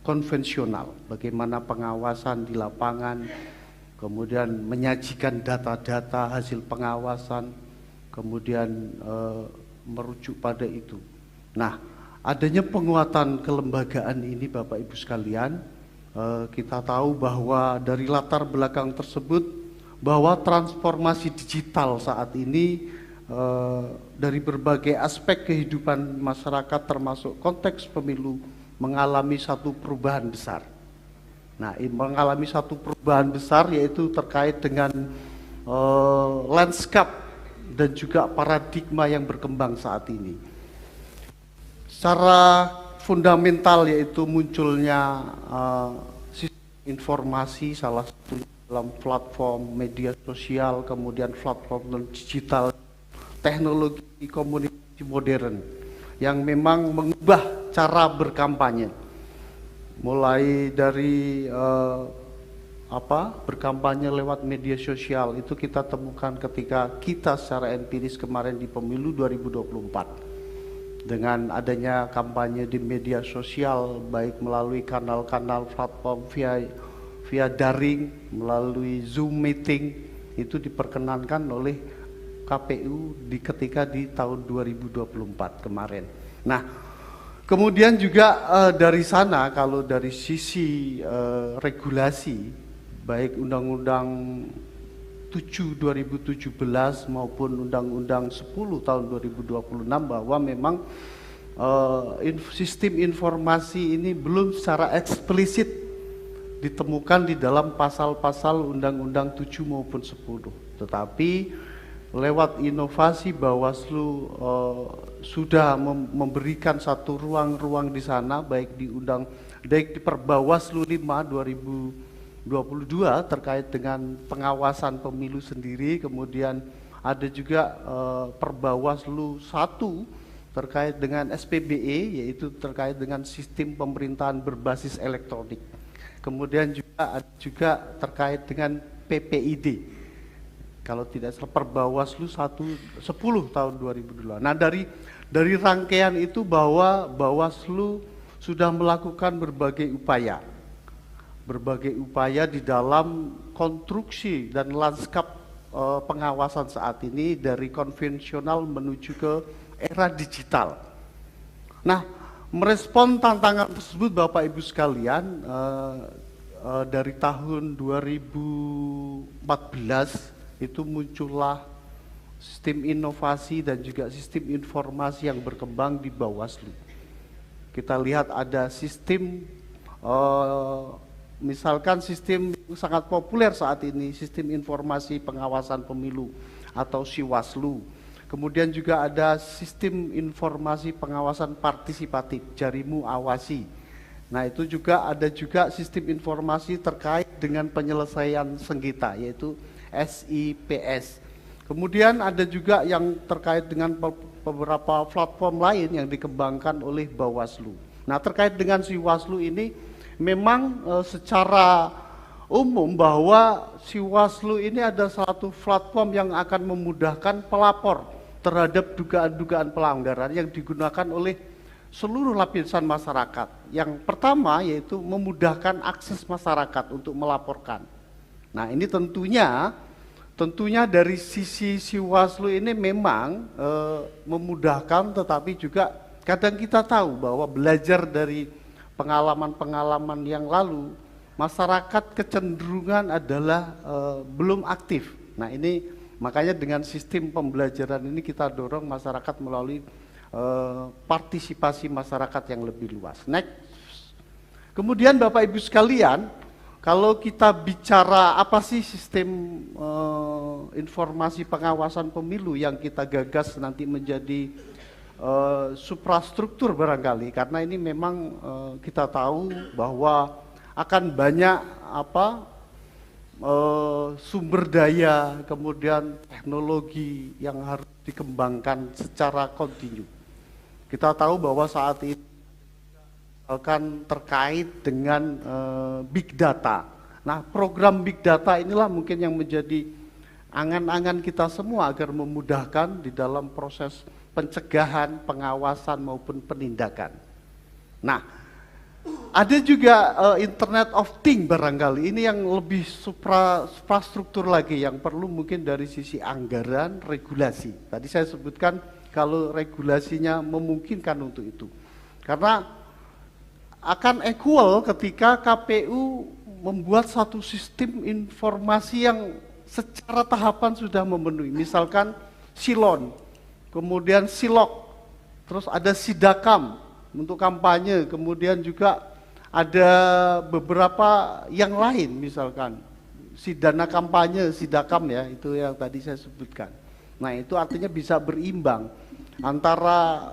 konvensional, bagaimana pengawasan di lapangan, kemudian menyajikan data-data hasil pengawasan, kemudian merujuk pada itu. Nah, adanya penguatan kelembagaan ini Bapak Ibu sekalian, kita tahu bahwa dari latar belakang tersebut, bahwa transformasi digital saat ini dari berbagai aspek kehidupan masyarakat termasuk konteks pemilu mengalami satu perubahan besar. Nah, mengalami satu perubahan besar yaitu terkait dengan landscape dan juga paradigma yang berkembang saat ini. Secara fundamental yaitu munculnya sistem informasi salah satu dalam platform media sosial, kemudian platform digital, teknologi komunikasi modern yang memang mengubah cara berkampanye, mulai dari berkampanye lewat media sosial itu kita temukan ketika kita secara empiris kemarin di pemilu 2024 dengan adanya kampanye di media sosial, baik melalui kanal-kanal platform via daring, melalui Zoom meeting, itu diperkenankan oleh KPU ketika di tahun 2024 kemarin. Nah, kemudian juga dari sana, kalau dari sisi regulasi, baik Undang-Undang 7 2017 maupun Undang-Undang 10 tahun 2026, bahwa memang sistem informasi ini belum secara eksplisit ditemukan di dalam pasal-pasal Undang-Undang 7 maupun 10. Tetapi lewat inovasi Bawaslu sudah memberikan satu ruang-ruang di sana, baik di Perbawaslu 5 2022 terkait dengan pengawasan pemilu sendiri, kemudian ada juga Perbawaslu 1 terkait dengan SPBE, yaitu terkait dengan sistem pemerintahan berbasis elektronik. Kemudian juga ada juga terkait dengan PPID. Kalau tidak salah Perbawaslu 10 tahun 2002. Nah, dari rangkaian itu bahwa Bawaslu sudah melakukan berbagai upaya di dalam konstruksi dan lanskap pengawasan saat ini dari konvensional menuju ke era digital. Nah, merespon tantangan tersebut Bapak Ibu sekalian, dari tahun 2014 itu muncullah sistem inovasi dan juga sistem informasi yang berkembang di Bawaslu. Kita lihat ada sistem, misalkan sistem yang sangat populer saat ini, sistem informasi pengawasan pemilu atau Siwaslu. Kemudian juga ada sistem informasi pengawasan partisipatif, Jarimu Awasi. Nah, itu juga ada juga sistem informasi terkait dengan penyelesaian sengketa, yaitu SIPS. Kemudian ada juga yang terkait dengan beberapa platform lain yang dikembangkan oleh Bawaslu. Nah, terkait dengan Siwaslu ini memang secara umum bahwa Siwaslu ini ada satu platform yang akan memudahkan pelapor terhadap dugaan-dugaan pelanggaran yang digunakan oleh seluruh lapisan masyarakat. Yang pertama yaitu memudahkan akses masyarakat untuk melaporkan. Nah, ini tentunya dari sisi Siwaslu ini memang memudahkan, tetapi juga kadang kita tahu bahwa belajar dari pengalaman-pengalaman yang lalu, masyarakat kecenderungan adalah belum aktif. Nah, ini makanya dengan sistem pembelajaran ini kita dorong masyarakat melalui partisipasi masyarakat yang lebih luas. Next. Kemudian Bapak Ibu sekalian, kalau kita bicara apa sih sistem informasi pengawasan pemilu yang kita gagas nanti menjadi suprastruktur barangkali, karena ini memang kita tahu bahwa akan banyak sumber daya, kemudian teknologi yang harus dikembangkan secara kontinu. Kita tahu bahwa saat ini akan terkait dengan big data. Nah, program big data inilah mungkin yang menjadi angan-angan kita semua agar memudahkan di dalam proses pencegahan, pengawasan maupun penindakan. Nah, Ada juga Internet of Things barangkali, ini yang lebih suprastruktur lagi yang perlu mungkin dari sisi anggaran, regulasi. Tadi saya sebutkan kalau regulasinya memungkinkan untuk itu. Karena akan equal ketika KPU membuat satu sistem informasi yang secara tahapan sudah memenuhi. Misalkan Silon, kemudian Silok, terus ada Sidakam untuk kampanye, kemudian juga ada beberapa yang lain, misalkan Sidana kampanye, Sidakam ya, itu yang tadi saya sebutkan. Nah itu artinya bisa berimbang antara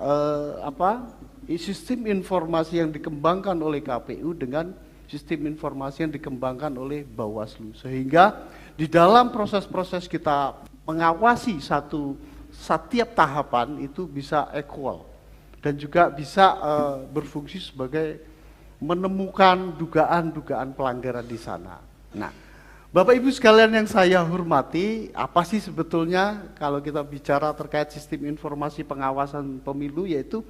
sistem informasi yang dikembangkan oleh KPU dengan sistem informasi yang dikembangkan oleh Bawaslu, sehingga di dalam proses-proses kita mengawasi setiap tahapan itu bisa equal dan juga bisa berfungsi sebagai menemukan dugaan-dugaan pelanggaran di sana. Nah, Bapak Ibu sekalian yang saya hormati, apa sih sebetulnya kalau kita bicara terkait sistem informasi pengawasan pemilu, yaitu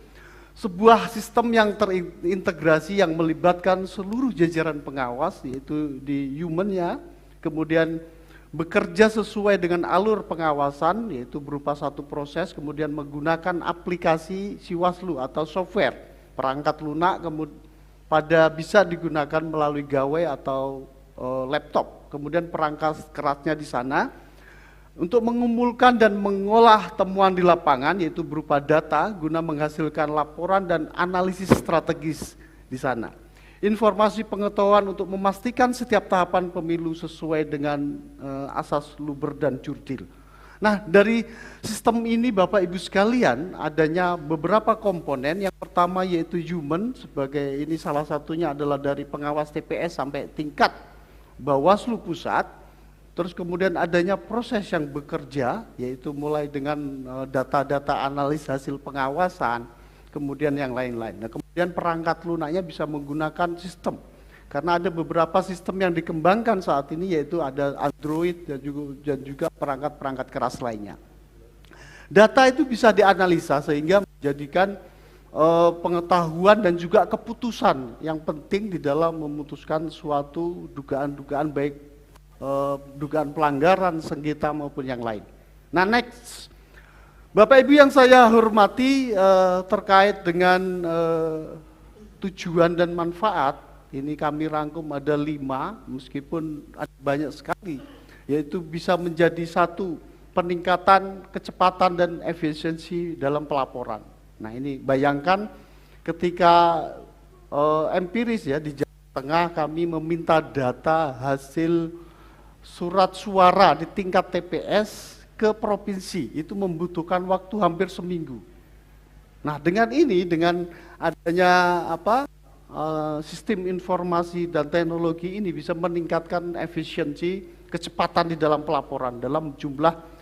sebuah sistem yang terintegrasi yang melibatkan seluruh jajaran pengawas, yaitu di human-nya, kemudian bekerja sesuai dengan alur pengawasan, yaitu berupa satu proses, kemudian menggunakan aplikasi Siwaslu atau software, perangkat lunak, kemudian bisa digunakan melalui gawai atau laptop, kemudian perangkat keratnya di sana, untuk mengumpulkan dan mengolah temuan di lapangan, yaitu berupa data guna menghasilkan laporan dan analisis strategis di sana. Informasi pengetahuan untuk memastikan setiap tahapan pemilu sesuai dengan asas luber dan jurdil. Nah, dari sistem ini Bapak Ibu sekalian adanya beberapa komponen. Yang pertama yaitu human, sebagai ini salah satunya adalah dari pengawas TPS sampai tingkat Bawaslu pusat. Terus kemudian adanya proses yang bekerja, yaitu mulai dengan data-data analis hasil pengawasan, kemudian yang lain-lain. Nah, kemudian perangkat lunaknya bisa menggunakan sistem, karena ada beberapa sistem yang dikembangkan saat ini, yaitu ada Android dan juga perangkat-perangkat keras lainnya. Data itu bisa dianalisa sehingga menjadikan pengetahuan dan juga keputusan yang penting di dalam memutuskan suatu dugaan-dugaan baik dugaan pelanggaran, sengketa maupun yang lain. Nah, next, Bapak Ibu yang saya hormati, terkait dengan tujuan dan manfaat, ini kami rangkum ada 5, meskipun ada banyak sekali, yaitu bisa menjadi satu, peningkatan kecepatan dan efisiensi dalam pelaporan. Nah ini bayangkan ketika empiris ya, di Jawa Tengah kami meminta data hasil surat suara di tingkat TPS ke provinsi, itu membutuhkan waktu hampir seminggu. Nah dengan ini, dengan adanya sistem informasi dan teknologi ini bisa meningkatkan efisiensi, kecepatan di dalam pelaporan dalam jumlah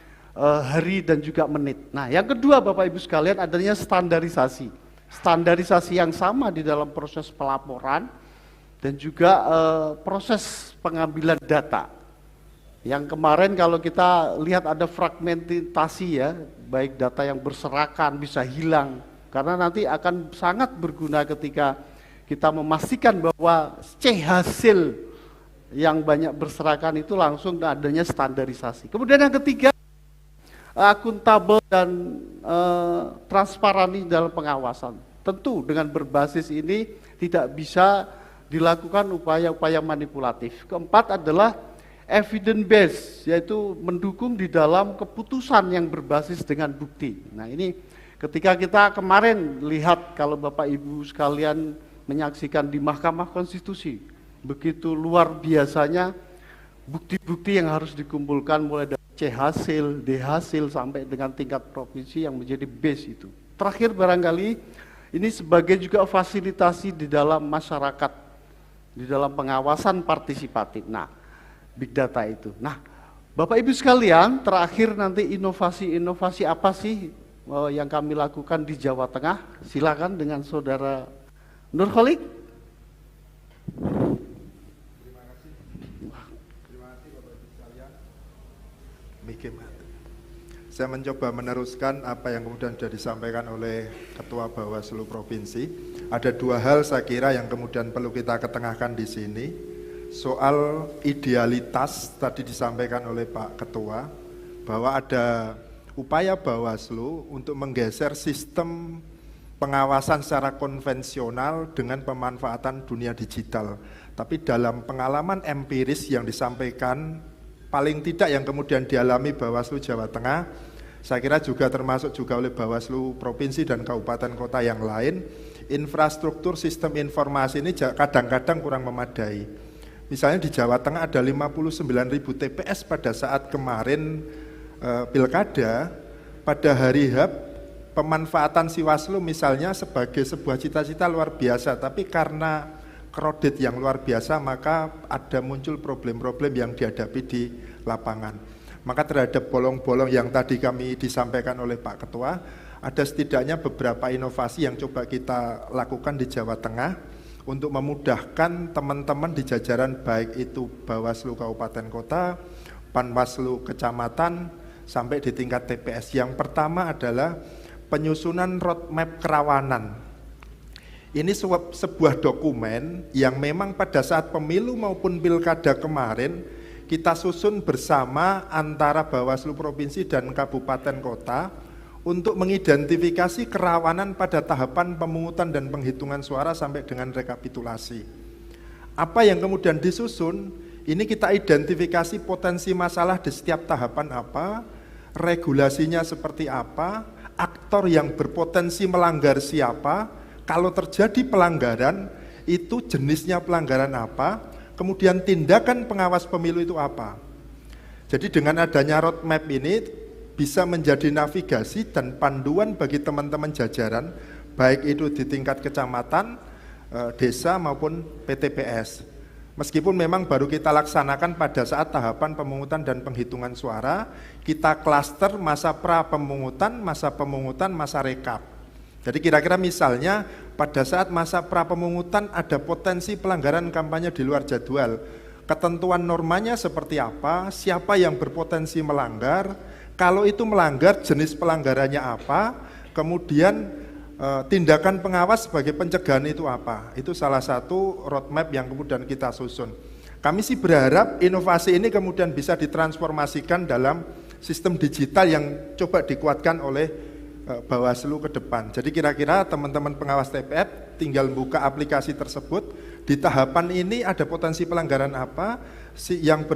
hari dan juga menit. Nah yang kedua Bapak Ibu sekalian adanya standarisasi. Standarisasi yang sama di dalam proses pelaporan dan juga proses pengambilan data. Yang kemarin kalau kita lihat ada fragmentasi ya, baik data yang berserakan bisa hilang, karena nanti akan sangat berguna ketika kita memastikan bahwa C hasil yang banyak berserakan itu langsung adanya standarisasi. Kemudian yang ketiga, akuntabel dan transparan dalam pengawasan. Tentu dengan berbasis ini tidak bisa dilakukan upaya-upaya manipulatif. Keempat adalah evidence based, yaitu mendukung di dalam keputusan yang berbasis dengan bukti. Nah ini ketika kita kemarin lihat, kalau Bapak Ibu sekalian menyaksikan di Mahkamah Konstitusi, begitu luar biasanya bukti-bukti yang harus dikumpulkan mulai dari C hasil, D hasil, sampai dengan tingkat provinsi yang menjadi base itu. Terakhir barangkali ini sebagai juga fasilitasi di dalam masyarakat, di dalam pengawasan partisipatif. Nah, big data itu. Nah, Bapak Ibu sekalian, terakhir nanti inovasi-inovasi apa sih yang kami lakukan di Jawa Tengah? Silakan dengan Saudara Nurholik. Terima kasih Bapak Ibu sekalian. Saya mencoba meneruskan apa yang kemudian sudah disampaikan oleh Ketua Bawaslu Provinsi. Ada dua hal saya kira yang kemudian perlu kita ketengahkan di sini. Soal idealitas tadi disampaikan oleh Pak Ketua, bahwa ada upaya Bawaslu untuk menggeser sistem pengawasan secara konvensional dengan pemanfaatan dunia digital. Tapi dalam pengalaman empiris yang disampaikan, paling tidak yang kemudian dialami Bawaslu Jawa Tengah, saya kira juga termasuk juga oleh Bawaslu Provinsi dan Kabupaten Kota yang lain, infrastruktur sistem informasi ini kadang-kadang kurang memadai. Misalnya di Jawa Tengah ada 59.000 TPS pada saat kemarin pilkada, pada hari H pemanfaatan Siwaslu misalnya sebagai sebuah cita-cita luar biasa, tapi karena kredit yang luar biasa maka ada muncul problem-problem yang dihadapi di lapangan. Maka terhadap bolong-bolong yang tadi kami disampaikan oleh Pak Ketua, ada setidaknya beberapa inovasi yang coba kita lakukan di Jawa Tengah untuk memudahkan teman-teman di jajaran baik itu Bawaslu Kabupaten Kota, Panwaslu Kecamatan, sampai di tingkat TPS. Yang pertama adalah penyusunan roadmap kerawanan. Ini sebuah dokumen yang memang pada saat pemilu maupun pilkada kemarin kita susun bersama antara Bawaslu Provinsi dan Kabupaten Kota untuk mengidentifikasi kerawanan pada tahapan pemungutan dan penghitungan suara sampai dengan rekapitulasi. Apa yang kemudian disusun, ini kita identifikasi potensi masalah di setiap tahapan apa, regulasinya seperti apa, aktor yang berpotensi melanggar siapa, kalau terjadi pelanggaran, itu jenisnya pelanggaran apa, kemudian tindakan pengawas pemilu itu apa. Jadi dengan adanya roadmap ini bisa menjadi navigasi dan panduan bagi teman-teman jajaran, baik itu di tingkat kecamatan, desa maupun PTPS. Meskipun memang baru kita laksanakan pada saat tahapan pemungutan dan penghitungan suara, kita klaster masa pra pemungutan, masa rekap. Jadi kira-kira misalnya pada saat masa pra pemungutan ada potensi pelanggaran kampanye di luar jadwal. Ketentuan normanya seperti apa, siapa yang berpotensi melanggar, kalau itu melanggar jenis pelanggarannya apa, kemudian tindakan pengawas sebagai pencegahan itu apa. Itu salah satu roadmap yang kemudian kita susun. Kami sih berharap inovasi ini kemudian bisa ditransformasikan dalam sistem digital yang coba dikuatkan oleh Bawaslu ke depan. Jadi kira-kira teman-teman pengawas TPS tinggal buka aplikasi tersebut, di tahapan ini ada potensi pelanggaran apa, yang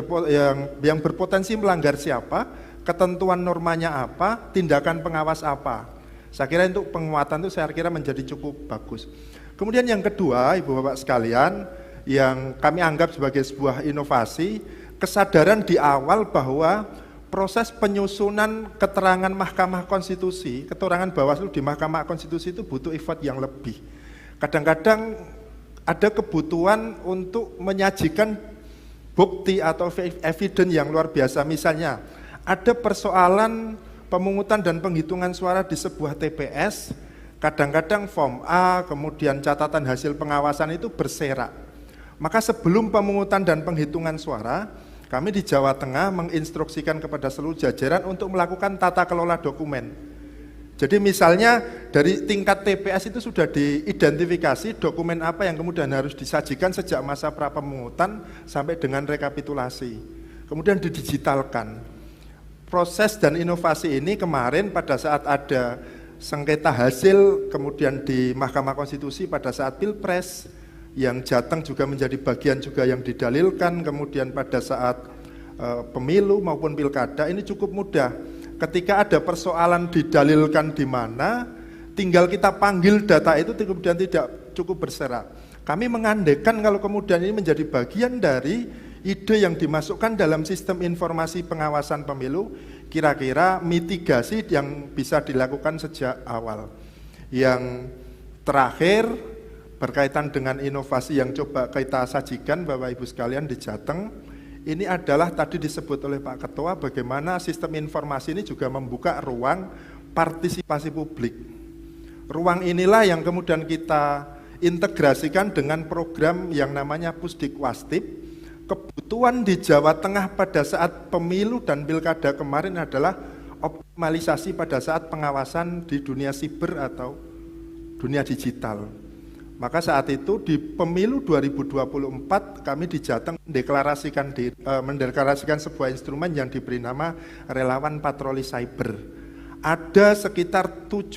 berpotensi melanggar siapa, ketentuan normanya apa, tindakan pengawas apa. Saya kira untuk penguatan itu saya kira menjadi cukup bagus. Kemudian yang kedua, Ibu Bapak sekalian, yang kami anggap sebagai sebuah inovasi, kesadaran di awal bahwa proses penyusunan keterangan Mahkamah Konstitusi, keterangan Bawaslu di Mahkamah Konstitusi itu butuh effort yang lebih. Kadang-kadang ada kebutuhan untuk menyajikan bukti atau evidence yang luar biasa. Misalnya, ada persoalan pemungutan dan penghitungan suara di sebuah TPS, kadang-kadang form A, kemudian catatan hasil pengawasan itu berserak. Maka sebelum pemungutan dan penghitungan suara, kami di Jawa Tengah menginstruksikan kepada seluruh jajaran untuk melakukan tata kelola dokumen. Jadi misalnya dari tingkat TPS itu sudah diidentifikasi dokumen apa yang kemudian harus disajikan sejak masa pra pemungutan sampai dengan rekapitulasi. Kemudian didigitalkan. Proses dan inovasi ini kemarin pada saat ada sengketa hasil kemudian di Mahkamah Konstitusi pada saat Pilpres, yang Jateng juga menjadi bagian juga yang didalilkan, kemudian pada saat pemilu maupun pilkada ini cukup mudah. Ketika ada persoalan didalilkan di mana, tinggal kita panggil data itu kemudian tidak cukup berserak. Kami mengandaikan kalau kemudian ini menjadi bagian dari ide yang dimasukkan dalam sistem informasi pengawasan pemilu, kira-kira mitigasi yang bisa dilakukan sejak awal. Yang terakhir, berkaitan dengan inovasi yang coba kita sajikan Bapak Ibu sekalian di Jateng, ini adalah tadi disebut oleh Pak Ketua bagaimana sistem informasi ini juga membuka ruang partisipasi publik. Ruang inilah yang kemudian kita integrasikan dengan program yang namanya Pusdikwastip. Kebutuhan di Jawa Tengah pada saat pemilu dan pilkada kemarin adalah optimalisasi pada saat pengawasan di dunia siber atau dunia digital. Maka saat itu di pemilu 2024 kami di Jateng mendeklarasikan sebuah instrumen yang diberi nama Relawan Patroli Cyber. Ada sekitar 70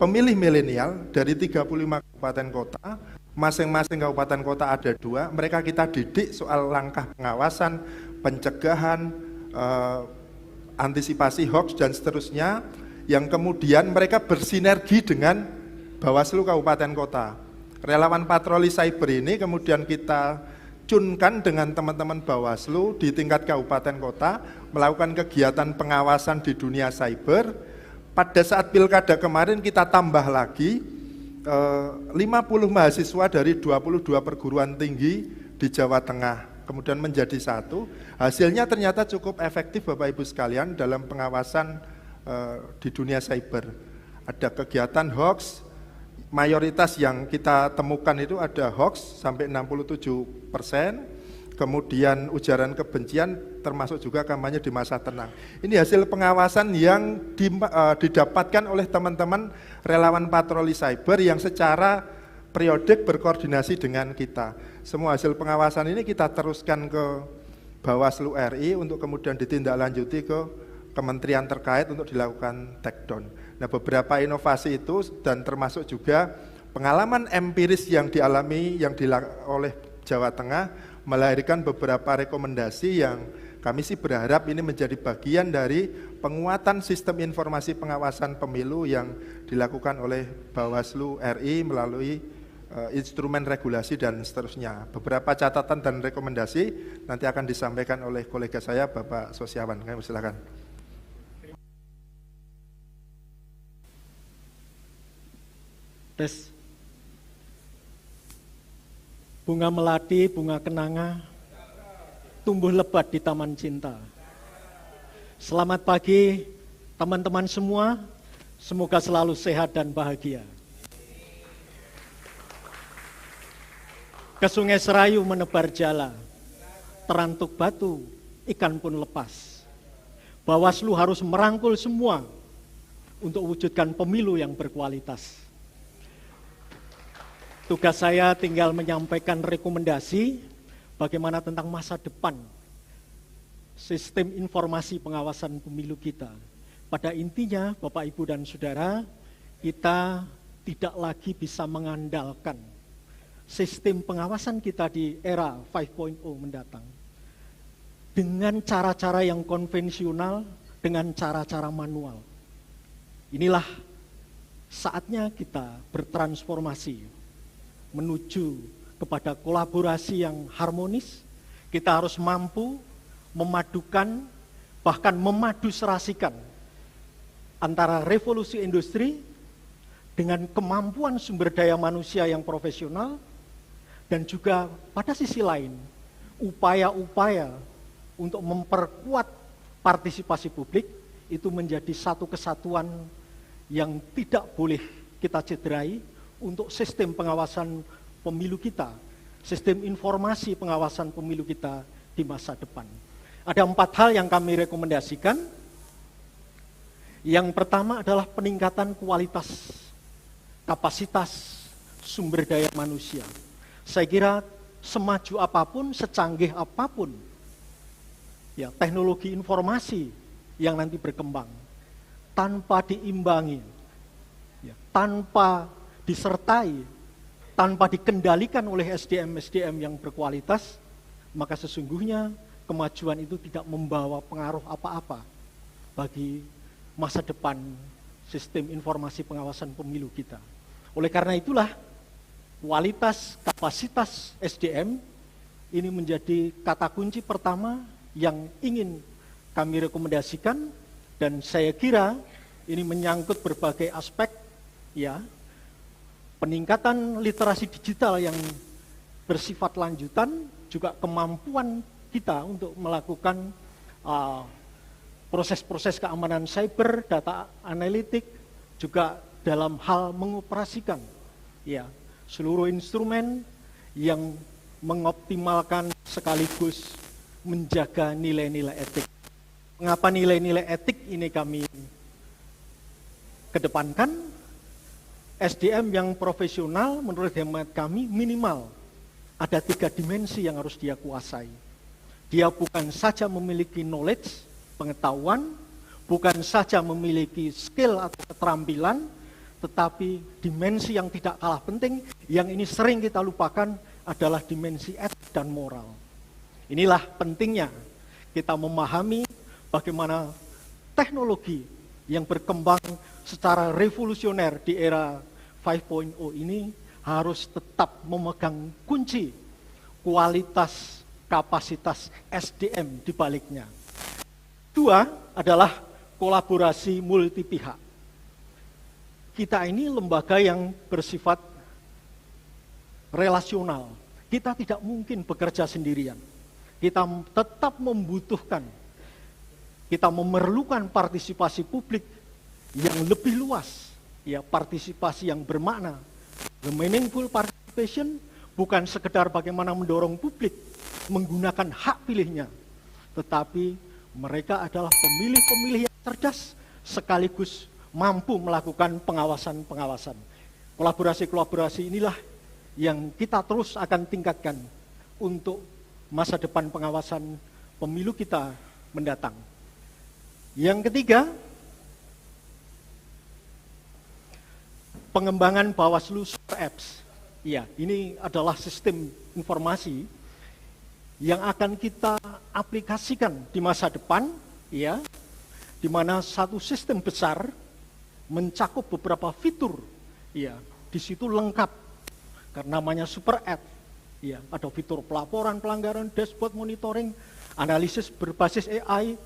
pemilih milenial dari 35 kabupaten kota, masing-masing kabupaten kota ada 2, mereka kita didik soal langkah pengawasan, pencegahan, antisipasi hoax dan seterusnya, yang kemudian mereka bersinergi dengan Bawaslu Kabupaten Kota. Relawan Patroli Cyber ini kemudian kita cunkan dengan teman-teman Bawaslu di tingkat kabupaten kota, melakukan kegiatan pengawasan di dunia cyber. Pada saat pilkada kemarin kita tambah lagi 50 mahasiswa dari 22 perguruan tinggi di Jawa Tengah, kemudian menjadi 1. Hasilnya ternyata cukup efektif Bapak Ibu sekalian dalam pengawasan di dunia cyber. Ada kegiatan hoax, mayoritas yang kita temukan itu ada hoax sampai 67%, kemudian ujaran kebencian termasuk juga kampanye di masa tenang. Ini hasil pengawasan yang didapatkan oleh teman-teman relawan patroli cyber yang secara periodik berkoordinasi dengan kita. Semua hasil pengawasan ini kita teruskan ke Bawaslu RI untuk kemudian ditindaklanjuti ke kementerian terkait untuk dilakukan take down. Nah, beberapa inovasi itu dan termasuk juga pengalaman empiris yang dialami oleh Jawa Tengah melahirkan beberapa rekomendasi yang kami sih berharap ini menjadi bagian dari penguatan sistem informasi pengawasan pemilu yang dilakukan oleh Bawaslu RI melalui instrumen regulasi dan seterusnya. Beberapa catatan dan rekomendasi nanti akan disampaikan oleh kolega saya Bapak Sosiawan. Kami silakan. Tes. Bunga melati, bunga kenanga, tumbuh lebat di taman cinta. Selamat pagi teman-teman semua, semoga selalu sehat dan bahagia. Ke sungai Serayu menebar jala, terantuk batu, ikan pun lepas. Bawaslu harus merangkul semua untuk wujudkan pemilu yang berkualitas. Tugas saya tinggal menyampaikan rekomendasi bagaimana tentang masa depan sistem informasi pengawasan pemilu kita. Pada intinya, Bapak, Ibu, dan Saudara, kita tidak lagi bisa mengandalkan sistem pengawasan kita di era 5.0 mendatang dengan cara-cara yang konvensional, dengan cara-cara manual. Inilah saatnya kita bertransformasi menuju kepada kolaborasi yang harmonis. Kita harus mampu memadukan, bahkan memadu serasikan antara revolusi industri dengan kemampuan sumber daya manusia yang profesional, dan juga pada sisi lain upaya-upaya untuk memperkuat partisipasi publik itu menjadi satu kesatuan yang tidak boleh kita cederai untuk sistem pengawasan pemilu kita, sistem informasi pengawasan pemilu kita di masa depan. Ada 4 hal yang kami rekomendasikan. Yang pertama adalah peningkatan kualitas, kapasitas sumber daya manusia. Saya kira semaju apapun, secanggih apapun, ya, teknologi informasi yang nanti berkembang, tanpa diimbangi, ya, tanpa disertai, tanpa dikendalikan oleh SDM-SDM yang berkualitas, maka sesungguhnya kemajuan itu tidak membawa pengaruh apa-apa bagi masa depan sistem informasi pengawasan pemilu kita. Oleh karena itulah, kualitas kapasitas SDM ini menjadi kata kunci pertama yang ingin kami rekomendasikan, dan saya kira ini menyangkut berbagai aspek, ya. Peningkatan literasi digital yang bersifat lanjutan, juga kemampuan kita untuk melakukan proses-proses keamanan cyber, data analitik, juga dalam hal mengoperasikan, ya, seluruh instrumen yang mengoptimalkan sekaligus menjaga nilai-nilai etik. Mengapa nilai-nilai etik ini kami kedepankan? SDM yang profesional menurut hemat kami minimal ada 3 dimensi yang harus dia kuasai. Dia bukan saja memiliki knowledge, pengetahuan, bukan saja memiliki skill atau keterampilan, tetapi dimensi yang tidak kalah penting, yang ini sering kita lupakan adalah dimensi etik dan moral. Inilah pentingnya kita memahami bagaimana teknologi yang berkembang secara revolusioner di era 5.0 ini harus tetap memegang kunci kualitas kapasitas SDM di baliknya. 2 adalah kolaborasi multi pihak. Kita ini lembaga yang bersifat relasional. Kita tidak mungkin bekerja sendirian. Kita tetap membutuhkan, kita memerlukan partisipasi publik yang lebih luas. Ya, partisipasi yang bermakna. The meaningful participation bukan sekedar bagaimana mendorong publik menggunakan hak pilihnya, tetapi mereka adalah pemilih-pemilih yang cerdas sekaligus mampu melakukan pengawasan-pengawasan. Kolaborasi-kolaborasi inilah yang kita terus akan tingkatkan untuk masa depan pengawasan pemilu kita mendatang. Yang ketiga, pengembangan Bawaslu Super Apps. Ya, ini adalah sistem informasi yang akan kita aplikasikan di masa depan, ya, di mana satu sistem besar mencakup beberapa fitur, ya, di situ lengkap, karena namanya Super App, ya, ada fitur pelaporan pelanggaran, dashboard monitoring, analisis berbasis AI,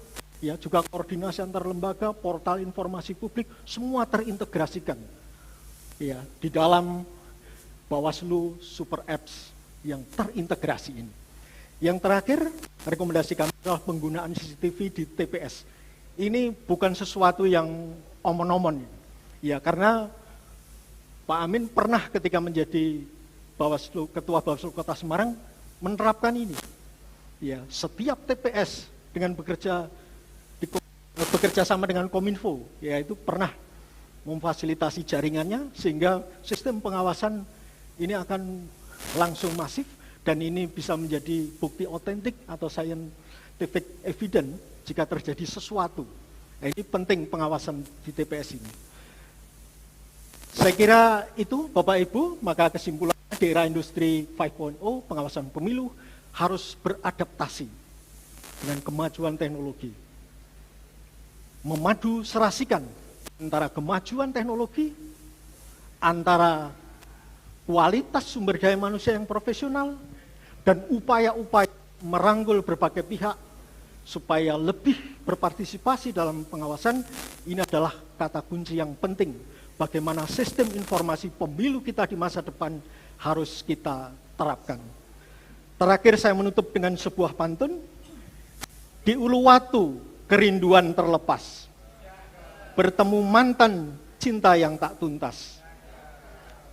ya, juga koordinasi antar lembaga, portal informasi publik, semua terintegrasikan. Ya, di dalam Bawaslu Super Apps yang terintegrasi ini. Yang terakhir, rekomendasi kami adalah penggunaan CCTV di TPS. Ini bukan sesuatu yang omon-omon, ya, karena Pak Amin pernah ketika menjadi Ketua Bawaslu Kota Semarang menerapkan ini. Ya, setiap TPS dengan bekerja sama dengan Kominfo, yaitu pernah memfasilitasi jaringannya sehingga sistem pengawasan ini akan langsung masif dan ini bisa menjadi bukti otentik atau scientific evidence jika terjadi sesuatu. Nah, ini penting pengawasan di TPS ini. Saya kira itu Bapak Ibu, maka kesimpulannya di era industri 5.0 pengawasan pemilu harus beradaptasi dengan kemajuan teknologi. Memadu serasikan antara kemajuan teknologi, antara kualitas sumber daya manusia yang profesional, dan upaya-upaya merangkul berbagai pihak supaya lebih berpartisipasi dalam pengawasan. Ini adalah kata kunci yang penting. Bagaimana sistem informasi pemilu kita di masa depan harus kita terapkan. Terakhir saya menutup dengan sebuah pantun. Di Uluwatu kerinduan terlepas, bertemu mantan cinta yang tak tuntas.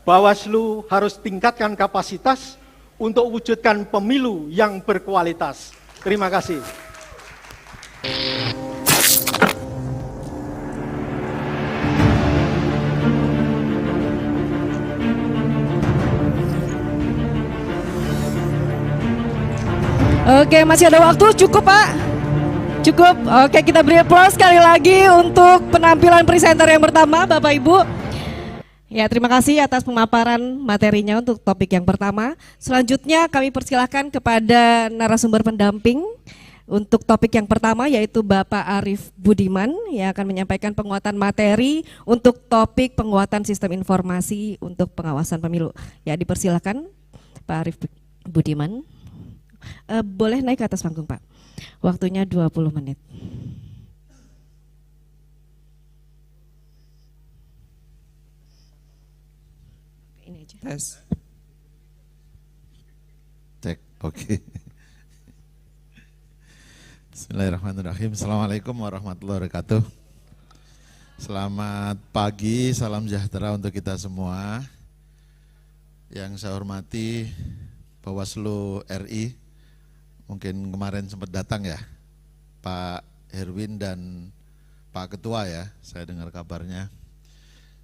Bawaslu harus tingkatkan kapasitas untuk wujudkan pemilu yang berkualitas. Terima kasih. Oke, masih ada waktu, cukup Pak? Cukup, oke, kita beri aplaus sekali lagi untuk penampilan presenter yang pertama, Bapak Ibu. Ya, terima kasih atas pemaparan materinya untuk topik yang pertama. Selanjutnya kami persilahkan kepada narasumber pendamping untuk topik yang pertama, yaitu Bapak Arief Budiman yang akan menyampaikan penguatan materi untuk topik penguatan sistem informasi untuk pengawasan pemilu. Ya, dipersilakan Pak Arief Budiman. Boleh naik ke atas panggung Pak. Waktunya 20 menit. Ini aja. Tes. Cek, oke. Bismillahirrahmanirrahim. Assalamualaikum warahmatullahi wabarakatuh. Selamat pagi, salam sejahtera untuk kita semua. Yang saya hormati Bawaslu RI, mungkin kemarin sempat datang ya, Pak Herwin dan Pak Ketua ya, saya dengar kabarnya.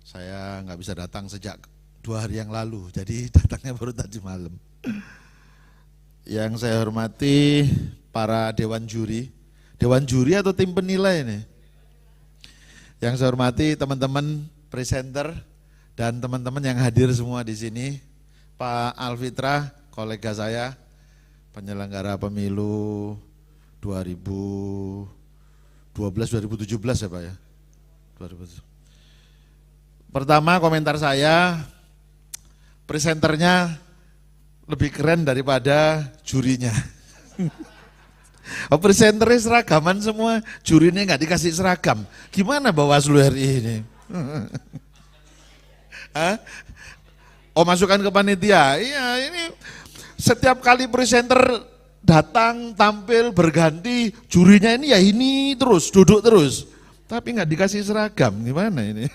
Saya nggak bisa datang sejak 2 hari yang lalu, jadi datangnya baru tadi malam. Yang saya hormati para dewan juri atau tim penilai ini. Yang saya hormati teman-teman presenter dan teman-teman yang hadir semua di sini. Pak Alfitra, kolega saya, penyelenggara pemilu 2012-2017 ya Pak ya. 2017. Pertama komentar saya, presenternya lebih keren daripada jurinya. Oh, presenternya seragaman semua, jurinya nggak dikasih seragam. Gimana Bawaslu RI ini? Hah? Oh, masukkan ke panitia. Iya, ini setiap kali presenter datang, tampil, berganti, jurinya ini ya ini terus, duduk terus. Tapi nggak dikasih seragam, gimana ini?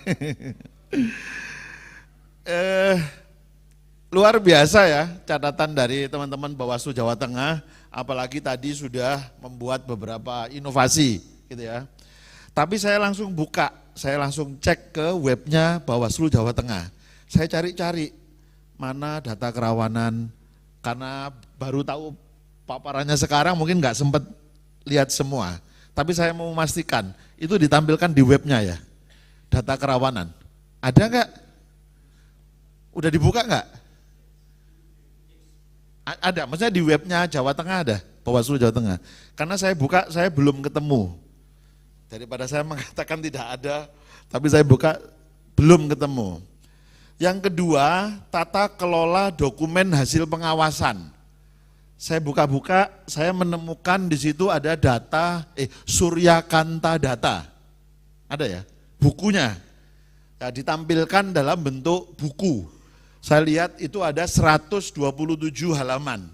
Luar biasa ya catatan dari teman-teman Bawaslu Jawa Tengah, apalagi tadi sudah membuat beberapa inovasi gitu ya. Tapi saya langsung buka, saya langsung cek ke webnya Bawaslu Jawa Tengah. Saya cari-cari mana data kerawanan, karena baru tahu paparannya sekarang mungkin nggak sempat lihat semua. Tapi saya mau memastikan itu ditampilkan di webnya ya, data kerawanan. Ada nggak? Udah dibuka nggak? Ada, maksudnya di webnya Jawa Tengah ada, Bawaslu Jawa Tengah. Karena saya buka, saya belum ketemu. Daripada saya mengatakan tidak ada, tapi saya buka, belum ketemu. Yang kedua, tata kelola dokumen hasil pengawasan. Saya buka-buka, saya menemukan di situ ada data, Suryakanta data. Ada ya, bukunya. Ya, ditampilkan dalam bentuk buku. Saya lihat itu ada 127 halaman.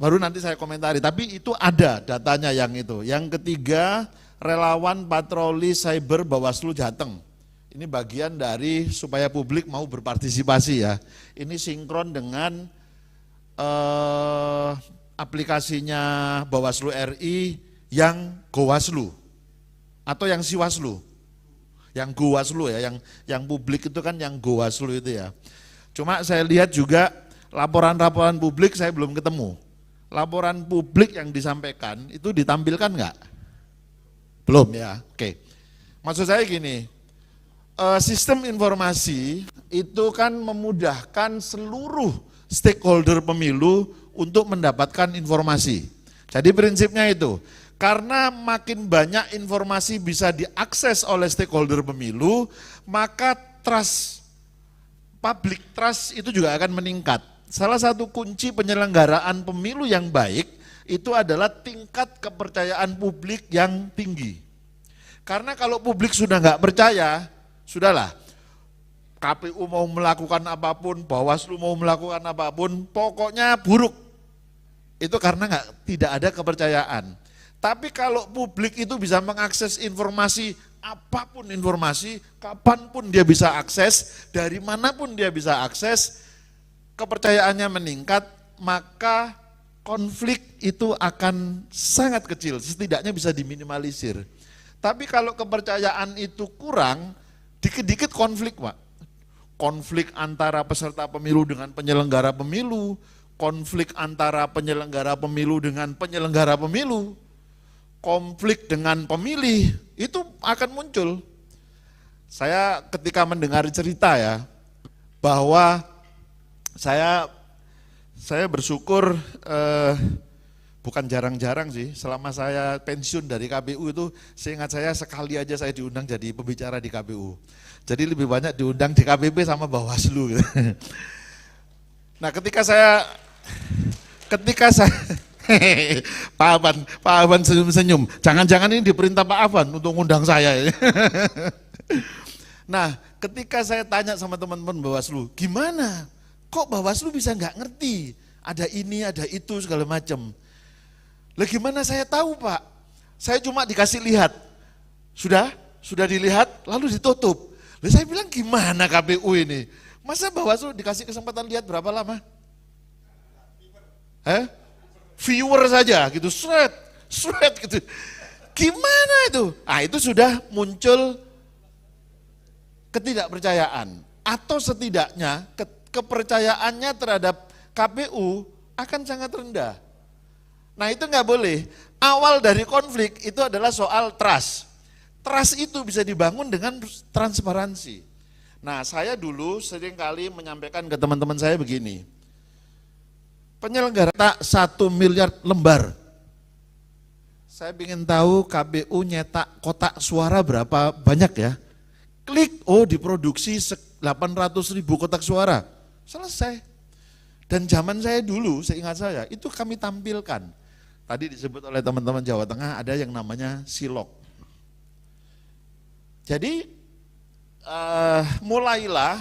Baru nanti saya komentari, tapi itu ada datanya yang itu. Yang ketiga, relawan patroli cyber Bawaslu Jateng. Ini bagian dari supaya publik mau berpartisipasi ya. Ini sinkron dengan aplikasinya Bawaslu RI yang Gowaslu atau yang Siwaslu. Yang Gowaslu ya, yang publik itu kan yang Gowaslu itu ya. Cuma saya lihat juga laporan-laporan publik saya belum ketemu. Laporan publik yang disampaikan itu ditampilkan enggak? Belum ya, oke. Maksud saya gini, sistem informasi itu kan memudahkan seluruh stakeholder pemilu untuk mendapatkan informasi. Jadi prinsipnya itu, karena makin banyak informasi bisa diakses oleh stakeholder pemilu, maka trust, public trust itu juga akan meningkat. Salah satu kunci penyelenggaraan pemilu yang baik itu adalah tingkat kepercayaan publik yang tinggi. Karena kalau publik sudah nggak percaya, sudahlah, KPU mau melakukan apapun, Bawaslu mau melakukan apapun, pokoknya buruk. Itu karena tidak ada kepercayaan. Tapi kalau publik itu bisa mengakses informasi, apapun informasi, kapanpun dia bisa akses, dari manapun dia bisa akses, kepercayaannya meningkat, maka konflik itu akan sangat kecil, setidaknya bisa diminimalisir. Tapi kalau kepercayaan itu kurang, dikit-dikit konflik Pak. Konflik antara peserta pemilu dengan penyelenggara pemilu, konflik antara penyelenggara pemilu dengan penyelenggara pemilu, konflik dengan pemilih, itu akan muncul. Saya ketika mendengar cerita ya, bahwa saya bersyukur, bukan jarang-jarang sih, selama saya pensiun dari KPU itu, seingat saya sekali aja saya diundang jadi pembicara di KPU. Jadi lebih banyak diundang di KPP sama Bawaslu. Gitu. Nah ketika saya Pak Afan senyum-senyum, jangan-jangan ini diperintah Pak Afan untuk ngundang saya. Nah ketika saya tanya sama teman-teman Bawaslu, gimana? Kok Bawaslu bisa nggak ngerti? Ada ini, ada itu, segala macam. Lah gimana saya tahu Pak? Saya cuma dikasih lihat. Sudah dilihat, lalu ditutup. Lah saya bilang gimana KPU ini? Masa Bawaslu dikasih kesempatan lihat berapa lama? Viewer saja gitu, shred gitu. Gimana itu? Nah itu sudah muncul ketidakpercayaan. Atau setidaknya kepercayaannya terhadap KPU akan sangat rendah. Nah itu nggak boleh. Awal dari konflik itu adalah soal trust. Trust itu bisa dibangun dengan transparansi. Nah saya dulu seringkali menyampaikan ke teman-teman saya begini. Penyelenggara 1 miliar lembar. Saya ingin tahu KPU nyetak kotak suara berapa banyak ya. Klik, oh diproduksi 800.000 kotak suara. Selesai. Dan zaman saya dulu, seingat saya, itu kami tampilkan. Tadi disebut oleh teman-teman Jawa Tengah ada yang namanya silok. Jadi mulailah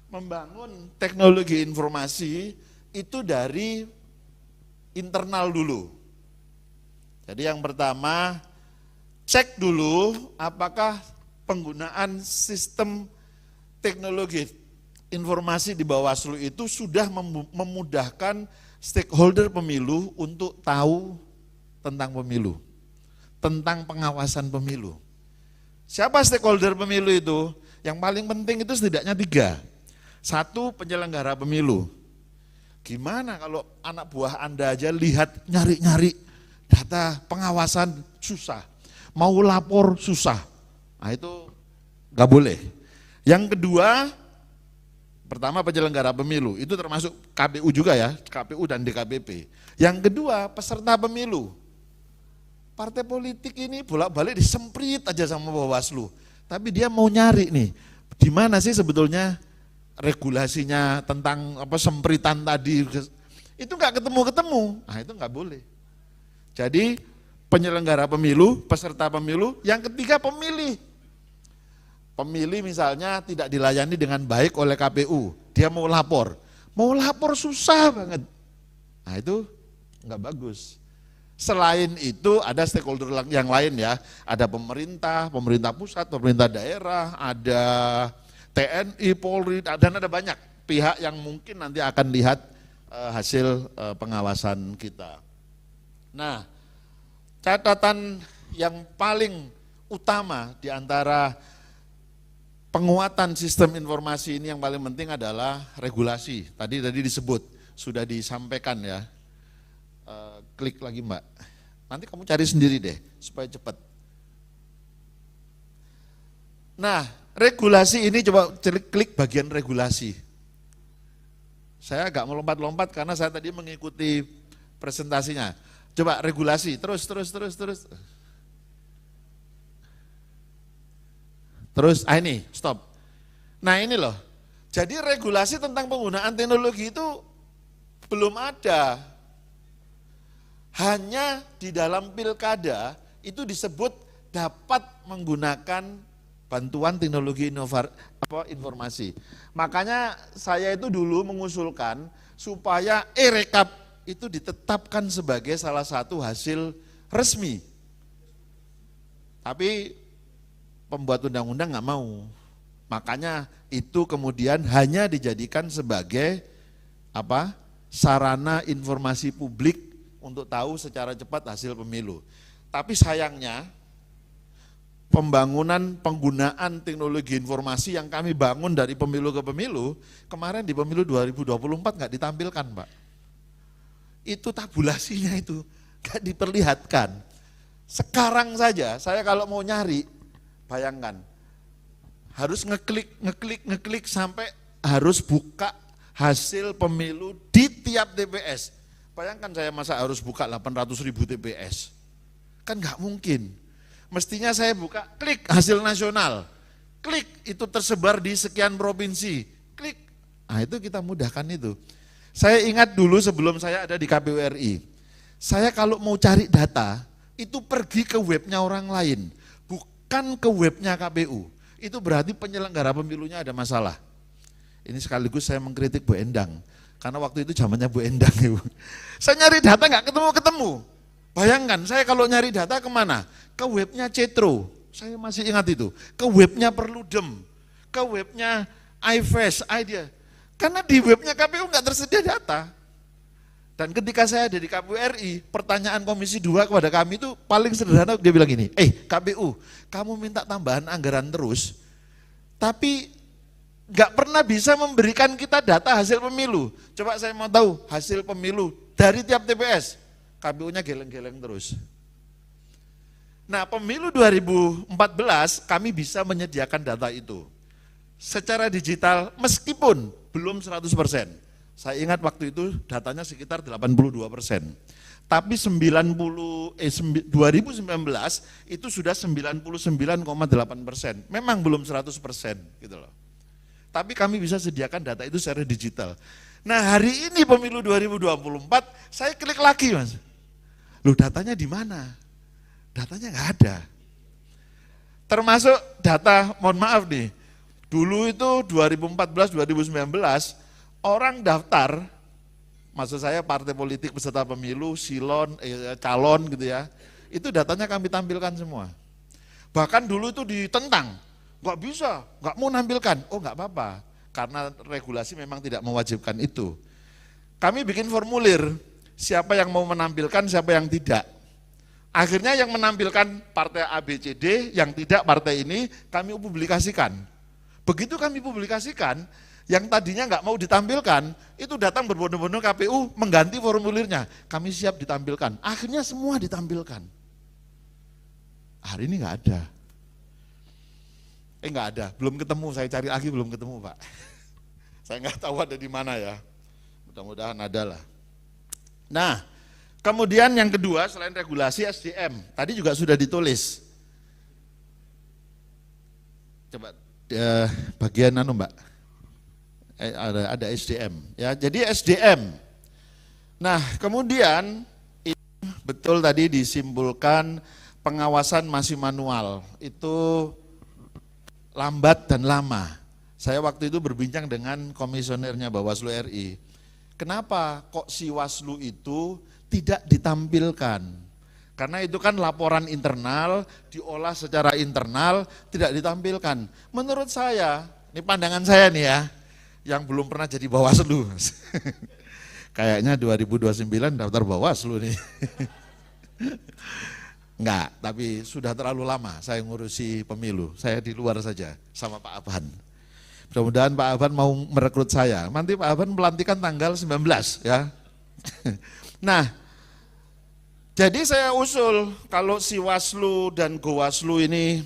membangun teknologi informasi itu dari internal dulu. Jadi yang pertama, cek dulu apakah penggunaan sistem teknologi informasi di Bawaslu itu sudah memudahkan stakeholder pemilu untuk tahu tentang pemilu, tentang pengawasan pemilu. Siapa stakeholder pemilu itu? Yang paling penting itu setidaknya 3. 1, penyelenggara pemilu. Gimana kalau anak buah Anda aja lihat nyari-nyari data pengawasan susah, mau lapor susah. Nah itu nggak boleh. Yang kedua, pertama penyelenggara pemilu, itu termasuk KPU juga ya, KPU dan DKPP. Yang kedua, peserta pemilu. Partai politik ini bolak-balik disemprit aja sama Bawaslu. Tapi dia mau nyari nih, di mana sih sebetulnya regulasinya tentang sempritan tadi. Itu nggak ketemu-ketemu, nah itu nggak boleh. Jadi penyelenggara pemilu, peserta pemilu, yang ketiga pemilih. Pemilih misalnya tidak dilayani dengan baik oleh KPU, dia mau lapor susah banget. Nah itu nggak bagus. Selain itu ada stakeholder yang lain ya, ada pemerintah pusat, pemerintah daerah, ada TNI, Polri, dan ada banyak pihak yang mungkin nanti akan lihat hasil pengawasan kita. Nah, catatan yang paling utama di antara penguatan sistem informasi ini yang paling penting adalah regulasi. Tadi disebut, sudah disampaikan ya. Klik lagi Mbak. Nanti kamu cari sendiri deh supaya cepat. Nah, regulasi ini coba klik bagian regulasi. Saya agak melompat-lompat karena saya tadi mengikuti presentasinya. Coba regulasi, terus. Terus, ini, stop. Nah ini loh, jadi regulasi tentang penggunaan teknologi itu belum ada. Hanya di dalam pilkada itu disebut dapat menggunakan bantuan teknologi informasi. Makanya saya itu dulu mengusulkan supaya e-rekap itu ditetapkan sebagai salah satu hasil resmi. Tapi pembuat undang-undang nggak mau. Makanya itu kemudian hanya dijadikan sebagai sarana informasi publik untuk tahu secara cepat hasil pemilu. Tapi sayangnya penggunaan teknologi informasi yang kami bangun dari pemilu ke pemilu, kemarin di pemilu 2024 nggak ditampilkan Pak. Itu tabulasinya itu nggak diperlihatkan. Sekarang saja saya kalau mau nyari, bayangkan harus ngeklik sampai harus buka hasil pemilu di tiap TPS. Bayangkan saya masa harus buka 800.000 TPS. Kan nggak mungkin. Mestinya saya buka, klik hasil nasional. Klik itu tersebar di sekian provinsi. Klik. Nah itu kita mudahkan itu. Saya ingat dulu sebelum saya ada di KPU RI. Saya kalau mau cari data, itu pergi ke webnya orang lain. Bukan ke webnya KPU. Itu berarti penyelenggara pemilunya ada masalah. Ini sekaligus saya mengkritik Bu Endang. Karena waktu itu zamannya Bu Endang. Saya nyari data nggak ketemu-ketemu. Bayangkan saya kalau nyari data kemana? Ke webnya Cetro, saya masih ingat itu. Ke webnya Perludem, ke webnya iFash, Idea. Karena di webnya KPU nggak tersedia data. Dan ketika saya ada di KPU RI, pertanyaan Komisi 2 kepada kami itu paling sederhana, dia bilang gini, KPU, kamu minta tambahan anggaran terus, tapi nggak pernah bisa memberikan kita data hasil pemilu. Coba saya mau tahu hasil pemilu dari tiap TPS, KPU-nya geleng-geleng terus. Nah, pemilu 2014 kami bisa menyediakan data itu secara digital meskipun belum 100%. Saya ingat waktu itu datanya sekitar 82%. Tapi 2019 itu sudah 99,8%. Memang belum 100% gitu loh. Tapi kami bisa sediakan data itu secara digital. Nah, hari ini pemilu 2024 saya klik lagi, Mas. Loh, datanya di mana? Datanya nggak ada. Termasuk data, mohon maaf nih, dulu itu 2014-2019 orang daftar, maksud saya partai politik peserta pemilu, silon, calon gitu ya, itu datanya kami tampilkan semua. Bahkan dulu itu ditentang, nggak bisa, nggak mau nampilkan. Oh nggak apa-apa, karena regulasi memang tidak mewajibkan itu. Kami bikin formulir, siapa yang mau menampilkan, siapa yang tidak. Akhirnya yang menampilkan partai ABCD, yang tidak partai ini, kami publikasikan. Begitu kami publikasikan, yang tadinya nggak mau ditampilkan, itu datang berbondong-bondong KPU mengganti formulirnya. Kami siap ditampilkan. Akhirnya semua ditampilkan. Hari ini nggak ada. Nggak ada, belum ketemu. Saya cari lagi belum ketemu, Pak. Saya nggak tahu ada di mana ya. Mudah-mudahan ada lah. Nah, kemudian yang kedua selain regulasi SDM, tadi juga sudah ditulis. Coba bagian Mbak. Ada SDM ya, jadi SDM. Nah, kemudian betul tadi disimpulkan pengawasan masih manual, itu lambat dan lama. Saya waktu itu berbincang dengan komisionernya Bawaslu RI. Kenapa kok Siwaslu itu tidak ditampilkan? Karena itu kan laporan internal, diolah secara internal, tidak ditampilkan. Menurut saya, ini pandangan saya nih ya, yang belum pernah jadi Bawaslu. Kayaknya 2029 daftar Bawaslu nih. Enggak, tapi sudah terlalu lama saya ngurusi pemilu. Saya di luar saja sama Pak Abhan. Mudah-mudahan Pak Abhan mau merekrut saya. Nanti Pak Abhan pelantikan tanggal 19 ya. Nah, jadi saya usul kalau Siwaslu dan Gowaslu ini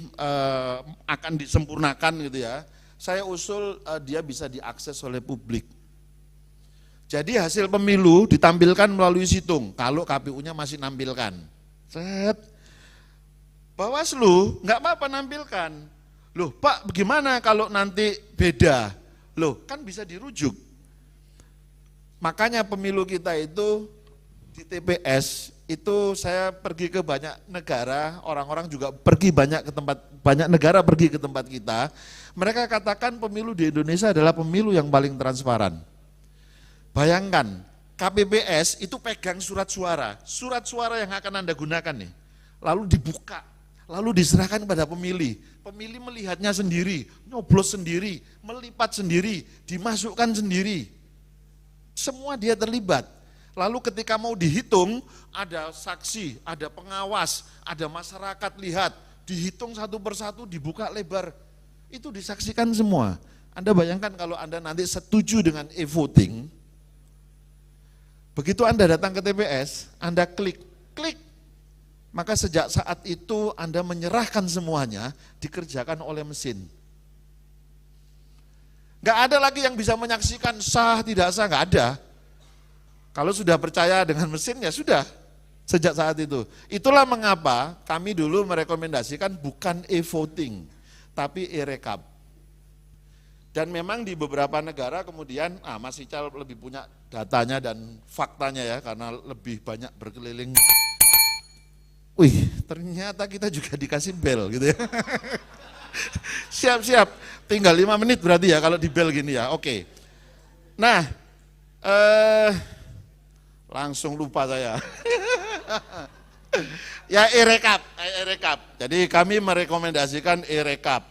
akan disempurnakan gitu ya. Saya usul dia bisa diakses oleh publik. Jadi hasil pemilu ditampilkan melalui situng, kalau KPU-nya masih nampilkan. Set. Bawaslu nggak apa-apa nampilkan. Loh Pak, bagaimana kalau nanti beda? Loh kan bisa dirujuk. Makanya pemilu kita itu di TPS, itu saya pergi ke banyak negara, orang-orang juga pergi banyak negara pergi ke tempat kita. Mereka katakan pemilu di Indonesia adalah pemilu yang paling transparan. Bayangkan, KPPS itu pegang surat suara yang akan Anda gunakan nih, lalu dibuka, lalu diserahkan kepada pemilih. Pemilih melihatnya sendiri, nyoblos sendiri, melipat sendiri, dimasukkan sendiri. Semua dia terlibat. Lalu ketika mau dihitung, ada saksi, ada pengawas, ada masyarakat lihat, dihitung satu persatu, dibuka lebar. Itu disaksikan semua. Anda bayangkan kalau Anda nanti setuju dengan e-voting, begitu Anda datang ke TPS, Anda klik, maka sejak saat itu Anda menyerahkan semuanya, dikerjakan oleh mesin. Gak ada lagi yang bisa menyaksikan sah, tidak sah, gak ada. Kalau sudah percaya dengan mesin ya sudah, sejak saat itu. Itulah mengapa kami dulu merekomendasikan bukan e-voting, tapi e-rekap. Dan memang di beberapa negara kemudian, Mas Ical lebih punya datanya dan faktanya ya, karena lebih banyak berkeliling. Wih, ternyata kita juga dikasih bel gitu ya. Siap-siap, tinggal 5 menit berarti ya kalau di bel gini ya, oke. Nah, langsung lupa saya. Ya e-rekap. Jadi kami merekomendasikan e-rekap.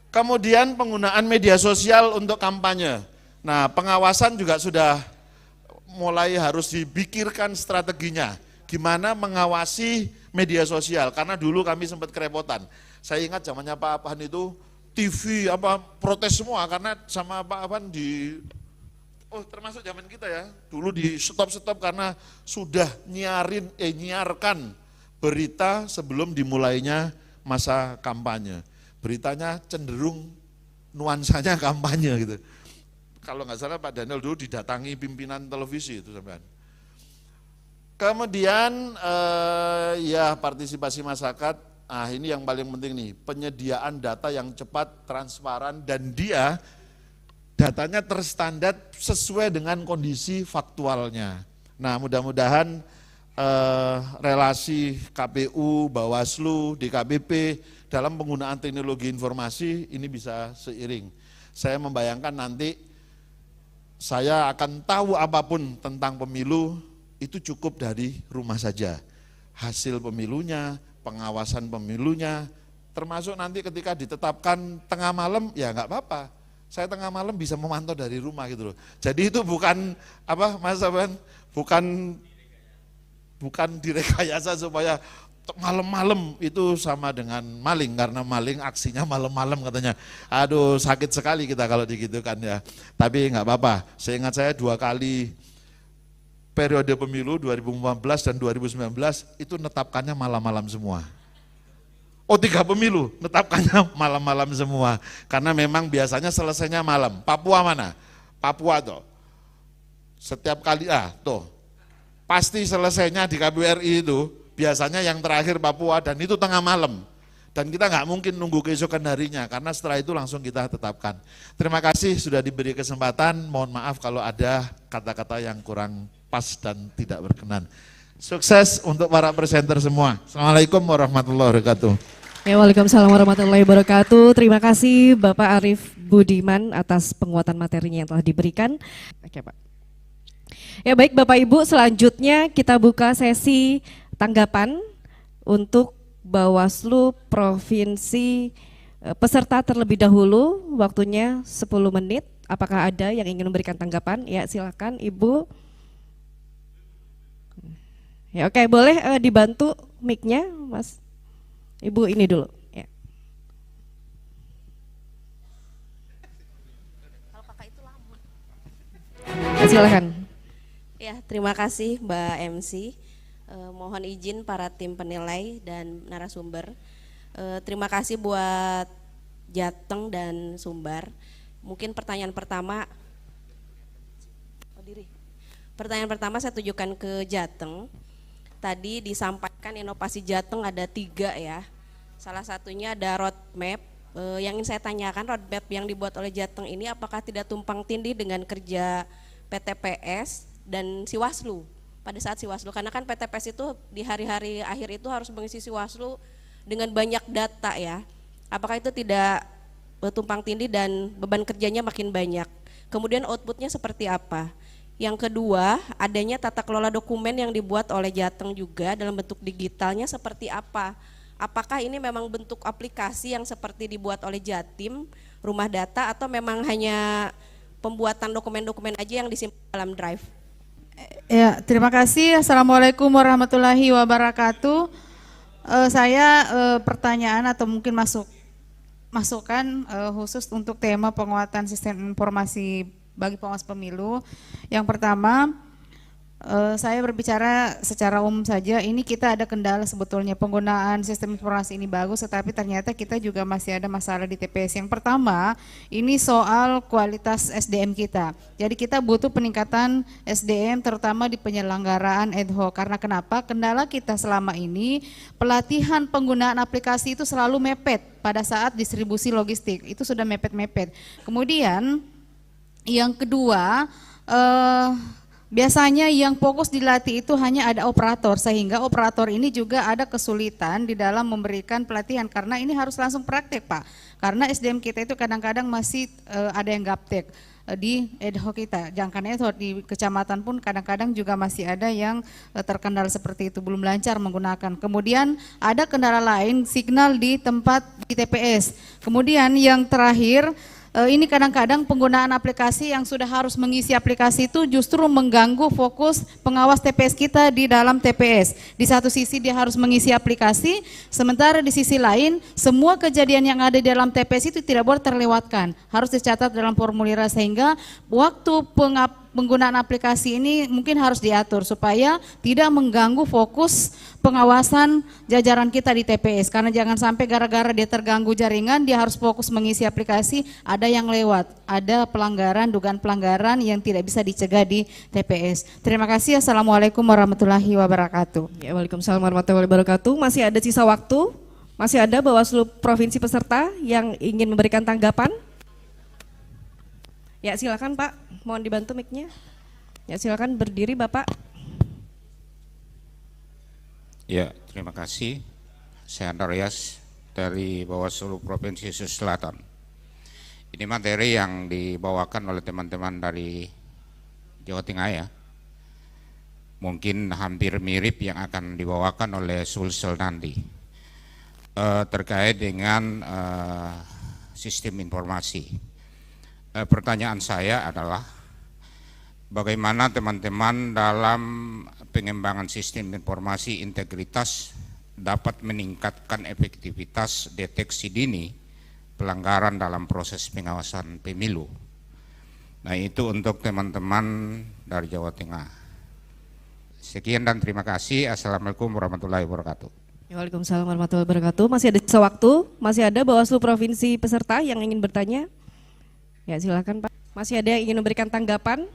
Kemudian penggunaan media sosial untuk kampanye. Nah, pengawasan juga sudah mulai harus dipikirkan strateginya, gimana mengawasi media sosial, karena dulu kami sempat kerepotan. Saya ingat zamannya Pak Afan itu TV protes semua karena sama Pak Afan termasuk zaman kita ya, dulu di stop karena sudah nyiarkan berita sebelum dimulainya masa kampanye. Beritanya cenderung nuansanya kampanye gitu. Kalau nggak salah Pak Daniel dulu didatangi pimpinan televisi itu sampean. Kemudian ya partisipasi masyarakat, ini yang paling penting nih, penyediaan data yang cepat, transparan, dan datanya terstandar sesuai dengan kondisi faktualnya. Nah mudah-mudahan relasi KPU, Bawaslu, DKPP dalam penggunaan teknologi informasi ini bisa seiring. Saya membayangkan nanti saya akan tahu apapun tentang pemilu itu cukup dari rumah saja. Hasil pemilunya, pengawasan pemilunya, termasuk nanti ketika ditetapkan tengah malam, ya nggak apa-apa. Saya tengah malam bisa memantau dari rumah gitu loh. Jadi itu bukan Mas Aban, bukan direkayasa supaya malam-malam itu sama dengan maling, karena maling aksinya malam-malam katanya. Aduh sakit sekali kita kalau digitukan ya. Tapi nggak apa-apa, seingat saya 2 kali periode pemilu 2015 dan 2019 itu netapkannya malam-malam semua. 3 pemilu netapkannya malam-malam semua. Karena memang biasanya selesainya malam. Papua mana? Papua tuh. Setiap kali, pasti selesainya di KPU RI itu biasanya yang terakhir Papua, dan itu tengah malam. Dan kita nggak mungkin nunggu keesokan harinya, karena setelah itu langsung kita tetapkan. Terima kasih sudah diberi kesempatan, mohon maaf kalau ada kata-kata yang kurang pas dan tidak berkenan. Sukses untuk para presenter semua. Assalamualaikum warahmatullahi wabarakatuh. Ya, waalaikumsalam warahmatullahi wabarakatuh. Terima kasih Bapak Arief Budiman atas penguatan materinya yang telah diberikan. Oke Pak. Ya baik Bapak Ibu, selanjutnya kita buka sesi tanggapan untuk Bawaslu Provinsi peserta terlebih dahulu, waktunya 10 menit. Apakah ada yang ingin memberikan tanggapan? Ya silakan Ibu. Ya oke, boleh dibantu mic-nya Mas. Ibu ini dulu. Ya. Silakan. Ya, terima kasih Mbak MC. Mohon izin para tim penilai dan narasumber. Terima kasih buat Jateng dan Sumbar. Mungkin pertanyaan pertama saya tujukan ke Jateng. Tadi disampaikan inovasi Jateng ada 3 ya. Salah satunya ada roadmap. Yang ingin saya tanyakan, roadmap yang dibuat oleh Jateng ini apakah tidak tumpang tindih dengan kerja PTPS dan Siwaslu? Pada saat Siwaslu, karena kan PTPS itu di hari-hari akhir itu harus mengisi Siwaslu dengan banyak data ya. Apakah itu tidak tumpang tindih dan beban kerjanya makin banyak? Kemudian outputnya seperti apa? Yang kedua, adanya tata kelola dokumen yang dibuat oleh Jateng juga dalam bentuk digitalnya seperti apa? Apakah ini memang bentuk aplikasi yang seperti dibuat oleh Jatim, rumah data, atau memang hanya pembuatan dokumen-dokumen aja yang disimpan dalam drive? Ya, terima kasih. Assalamualaikum warahmatullahi wabarakatuh. Saya pertanyaan atau mungkin masukan khusus untuk tema penguatan sistem informasi bagi pengawas pemilu. Yang pertama, saya berbicara secara umum saja. Ini kita ada kendala sebetulnya, penggunaan sistem informasi ini bagus, tetapi ternyata kita juga masih ada masalah di TPS. Yang pertama, ini soal kualitas SDM kita. Jadi kita butuh peningkatan SDM terutama di penyelenggaraan ad hoc. Karena kenapa? Kendala kita selama ini pelatihan penggunaan aplikasi itu selalu mepet pada saat distribusi logistik. Itu sudah mepet-mepet. Kemudian yang kedua, biasanya yang fokus dilatih itu hanya ada operator, sehingga operator ini juga ada kesulitan di dalam memberikan pelatihan karena ini harus langsung praktek Pak. Karena SDM kita itu kadang-kadang masih ada yang gaptek di ad hoc kita. Jangan ad hoc, di kecamatan pun kadang-kadang juga masih ada yang terkendala seperti itu, belum lancar menggunakan. Kemudian ada kendala lain, signal di tempat di TPS. Kemudian yang terakhir, ini kadang-kadang penggunaan aplikasi yang sudah harus mengisi aplikasi itu justru mengganggu fokus pengawas TPS kita di dalam TPS. Di satu sisi dia harus mengisi aplikasi, sementara di sisi lain semua kejadian yang ada di dalam TPS itu tidak boleh terlewatkan, harus dicatat dalam formulir, sehingga waktu penggunaan aplikasi ini mungkin harus diatur supaya tidak mengganggu fokus pengawasan jajaran kita di TPS, karena jangan sampai gara-gara dia terganggu jaringan dia harus fokus mengisi aplikasi, ada yang lewat, ada pelanggaran, dugaan pelanggaran yang tidak bisa dicegah di TPS. Terima kasih. Assalamualaikum warahmatullahi wabarakatuh. Ya, waalaikumsalam warahmatullahi wabarakatuh. Masih ada sisa waktu, masih ada Bawaslu Provinsi peserta yang ingin memberikan tanggapan. Ya, silakan Pak, mohon dibantu mic-nya. Ya, silakan berdiri Bapak. Ya, terima kasih. Saya Andreas dari Bawaslu Provinsi Sulawesi Selatan. Ini materi yang dibawakan oleh teman-teman dari Jawa Tengah ya. Mungkin hampir mirip yang akan dibawakan oleh Sulsel nanti. Terkait dengan sistem informasi. Pertanyaan saya adalah bagaimana teman-teman dalam pengembangan sistem informasi integritas dapat meningkatkan efektivitas deteksi dini pelanggaran dalam proses pengawasan pemilu. Nah, itu untuk teman-teman dari Jawa Tengah. Sekian dan terima kasih. Assalamualaikum warahmatullahi wabarakatuh. Waalaikumsalam warahmatullahi wabarakatuh. Masih ada sisa waktu, masih ada Bawaslu Provinsi peserta yang ingin bertanya. Ya, silakan Pak. Masih ada yang ingin memberikan tanggapan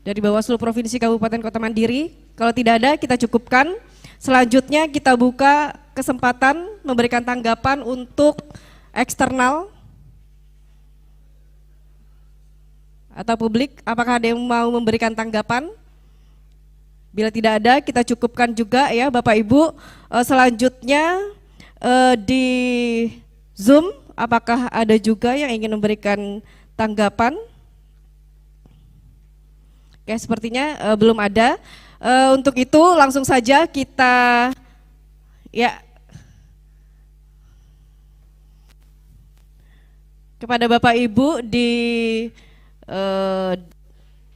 dari Bawaslu Provinsi Kabupaten Kota Mandiri? Kalau tidak ada, kita cukupkan. Selanjutnya kita buka kesempatan memberikan tanggapan untuk eksternal atau publik. Apakah ada yang mau memberikan tanggapan? Bila tidak ada, kita cukupkan juga ya Bapak Ibu. Selanjutnya di Zoom, apakah ada juga yang ingin memberikan tanggapan? Oke, sepertinya belum ada. Untuk itu langsung saja kita ya kepada Bapak Ibu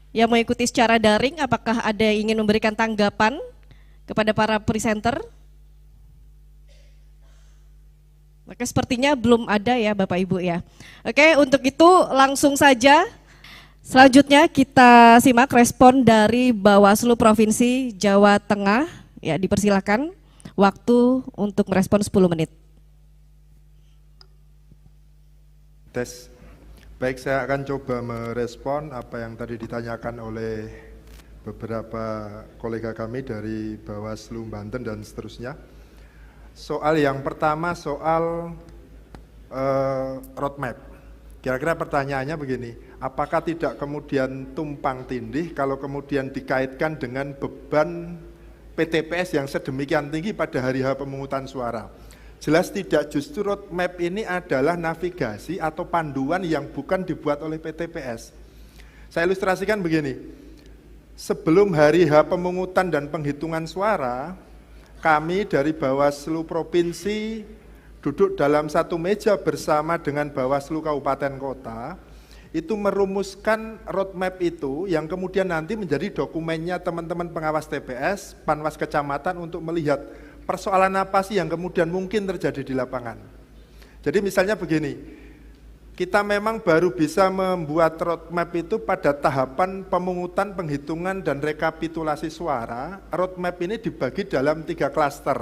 yang mengikuti secara daring, apakah ada yang ingin memberikan tanggapan kepada para presenter? Oke, sepertinya belum ada ya Bapak Ibu ya. Oke, untuk itu langsung saja selanjutnya kita simak respon dari Bawaslu Provinsi Jawa Tengah. Ya, dipersilakan waktu untuk merespon 10 menit. Tes. Baik, saya akan coba merespon apa yang tadi ditanyakan oleh beberapa kolega kami dari Bawaslu Banten dan seterusnya. Soal yang pertama, soal roadmap. Kira-kira pertanyaannya begini, apakah tidak kemudian tumpang tindih kalau kemudian dikaitkan dengan beban PTPS yang sedemikian tinggi pada hari H pemungutan suara? Jelas tidak, justru roadmap ini adalah navigasi atau panduan yang bukan dibuat oleh PTPS. Saya ilustrasikan begini, sebelum hari H pemungutan dan penghitungan suara, kami dari Bawaslu Provinsi duduk dalam satu meja bersama dengan Bawaslu Kabupaten Kota, itu merumuskan roadmap itu yang kemudian nanti menjadi dokumennya teman-teman pengawas TPS, Panwas Kecamatan untuk melihat persoalan apa sih yang kemudian mungkin terjadi di lapangan. Jadi misalnya begini, kita memang baru bisa membuat roadmap itu pada tahapan pemungutan, penghitungan, dan rekapitulasi suara. Roadmap ini dibagi dalam 3 klaster.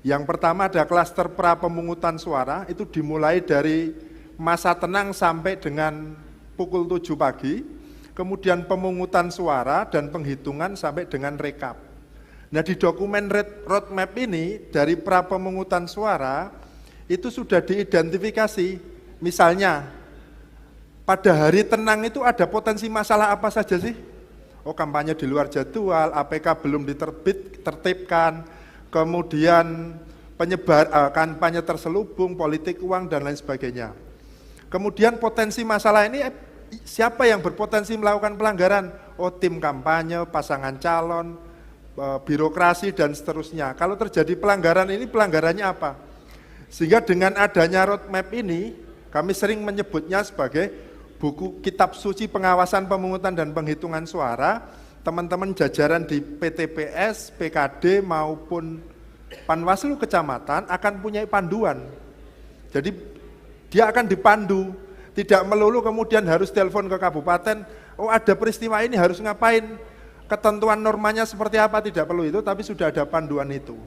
Yang pertama ada klaster pra pemungutan suara, itu dimulai dari masa tenang sampai dengan pukul 7 pagi, kemudian pemungutan suara dan penghitungan sampai dengan rekap. Nah, di dokumen roadmap ini dari pra pemungutan suara itu sudah diidentifikasi. Misalnya, pada hari tenang itu ada potensi masalah apa saja sih? Oh, kampanye di luar jadwal, APK belum ditertibkan, kemudian kampanye terselubung, politik uang, dan lain sebagainya. Kemudian potensi masalah ini, siapa yang berpotensi melakukan pelanggaran? Oh, tim kampanye, pasangan calon, birokrasi, dan seterusnya. Kalau terjadi pelanggaran ini, pelanggarannya apa? Sehingga dengan adanya roadmap ini, Kami sering menyebutnya sebagai buku kitab suci pengawasan pemungutan dan penghitungan suara. Teman-teman jajaran di PTPS, PKD maupun Panwaslu kecamatan akan punya panduan. Jadi dia akan dipandu, tidak melulu kemudian harus telepon ke kabupaten, oh ada peristiwa ini harus ngapain, ketentuan normanya seperti apa, tidak perlu itu, tapi sudah ada panduan itu.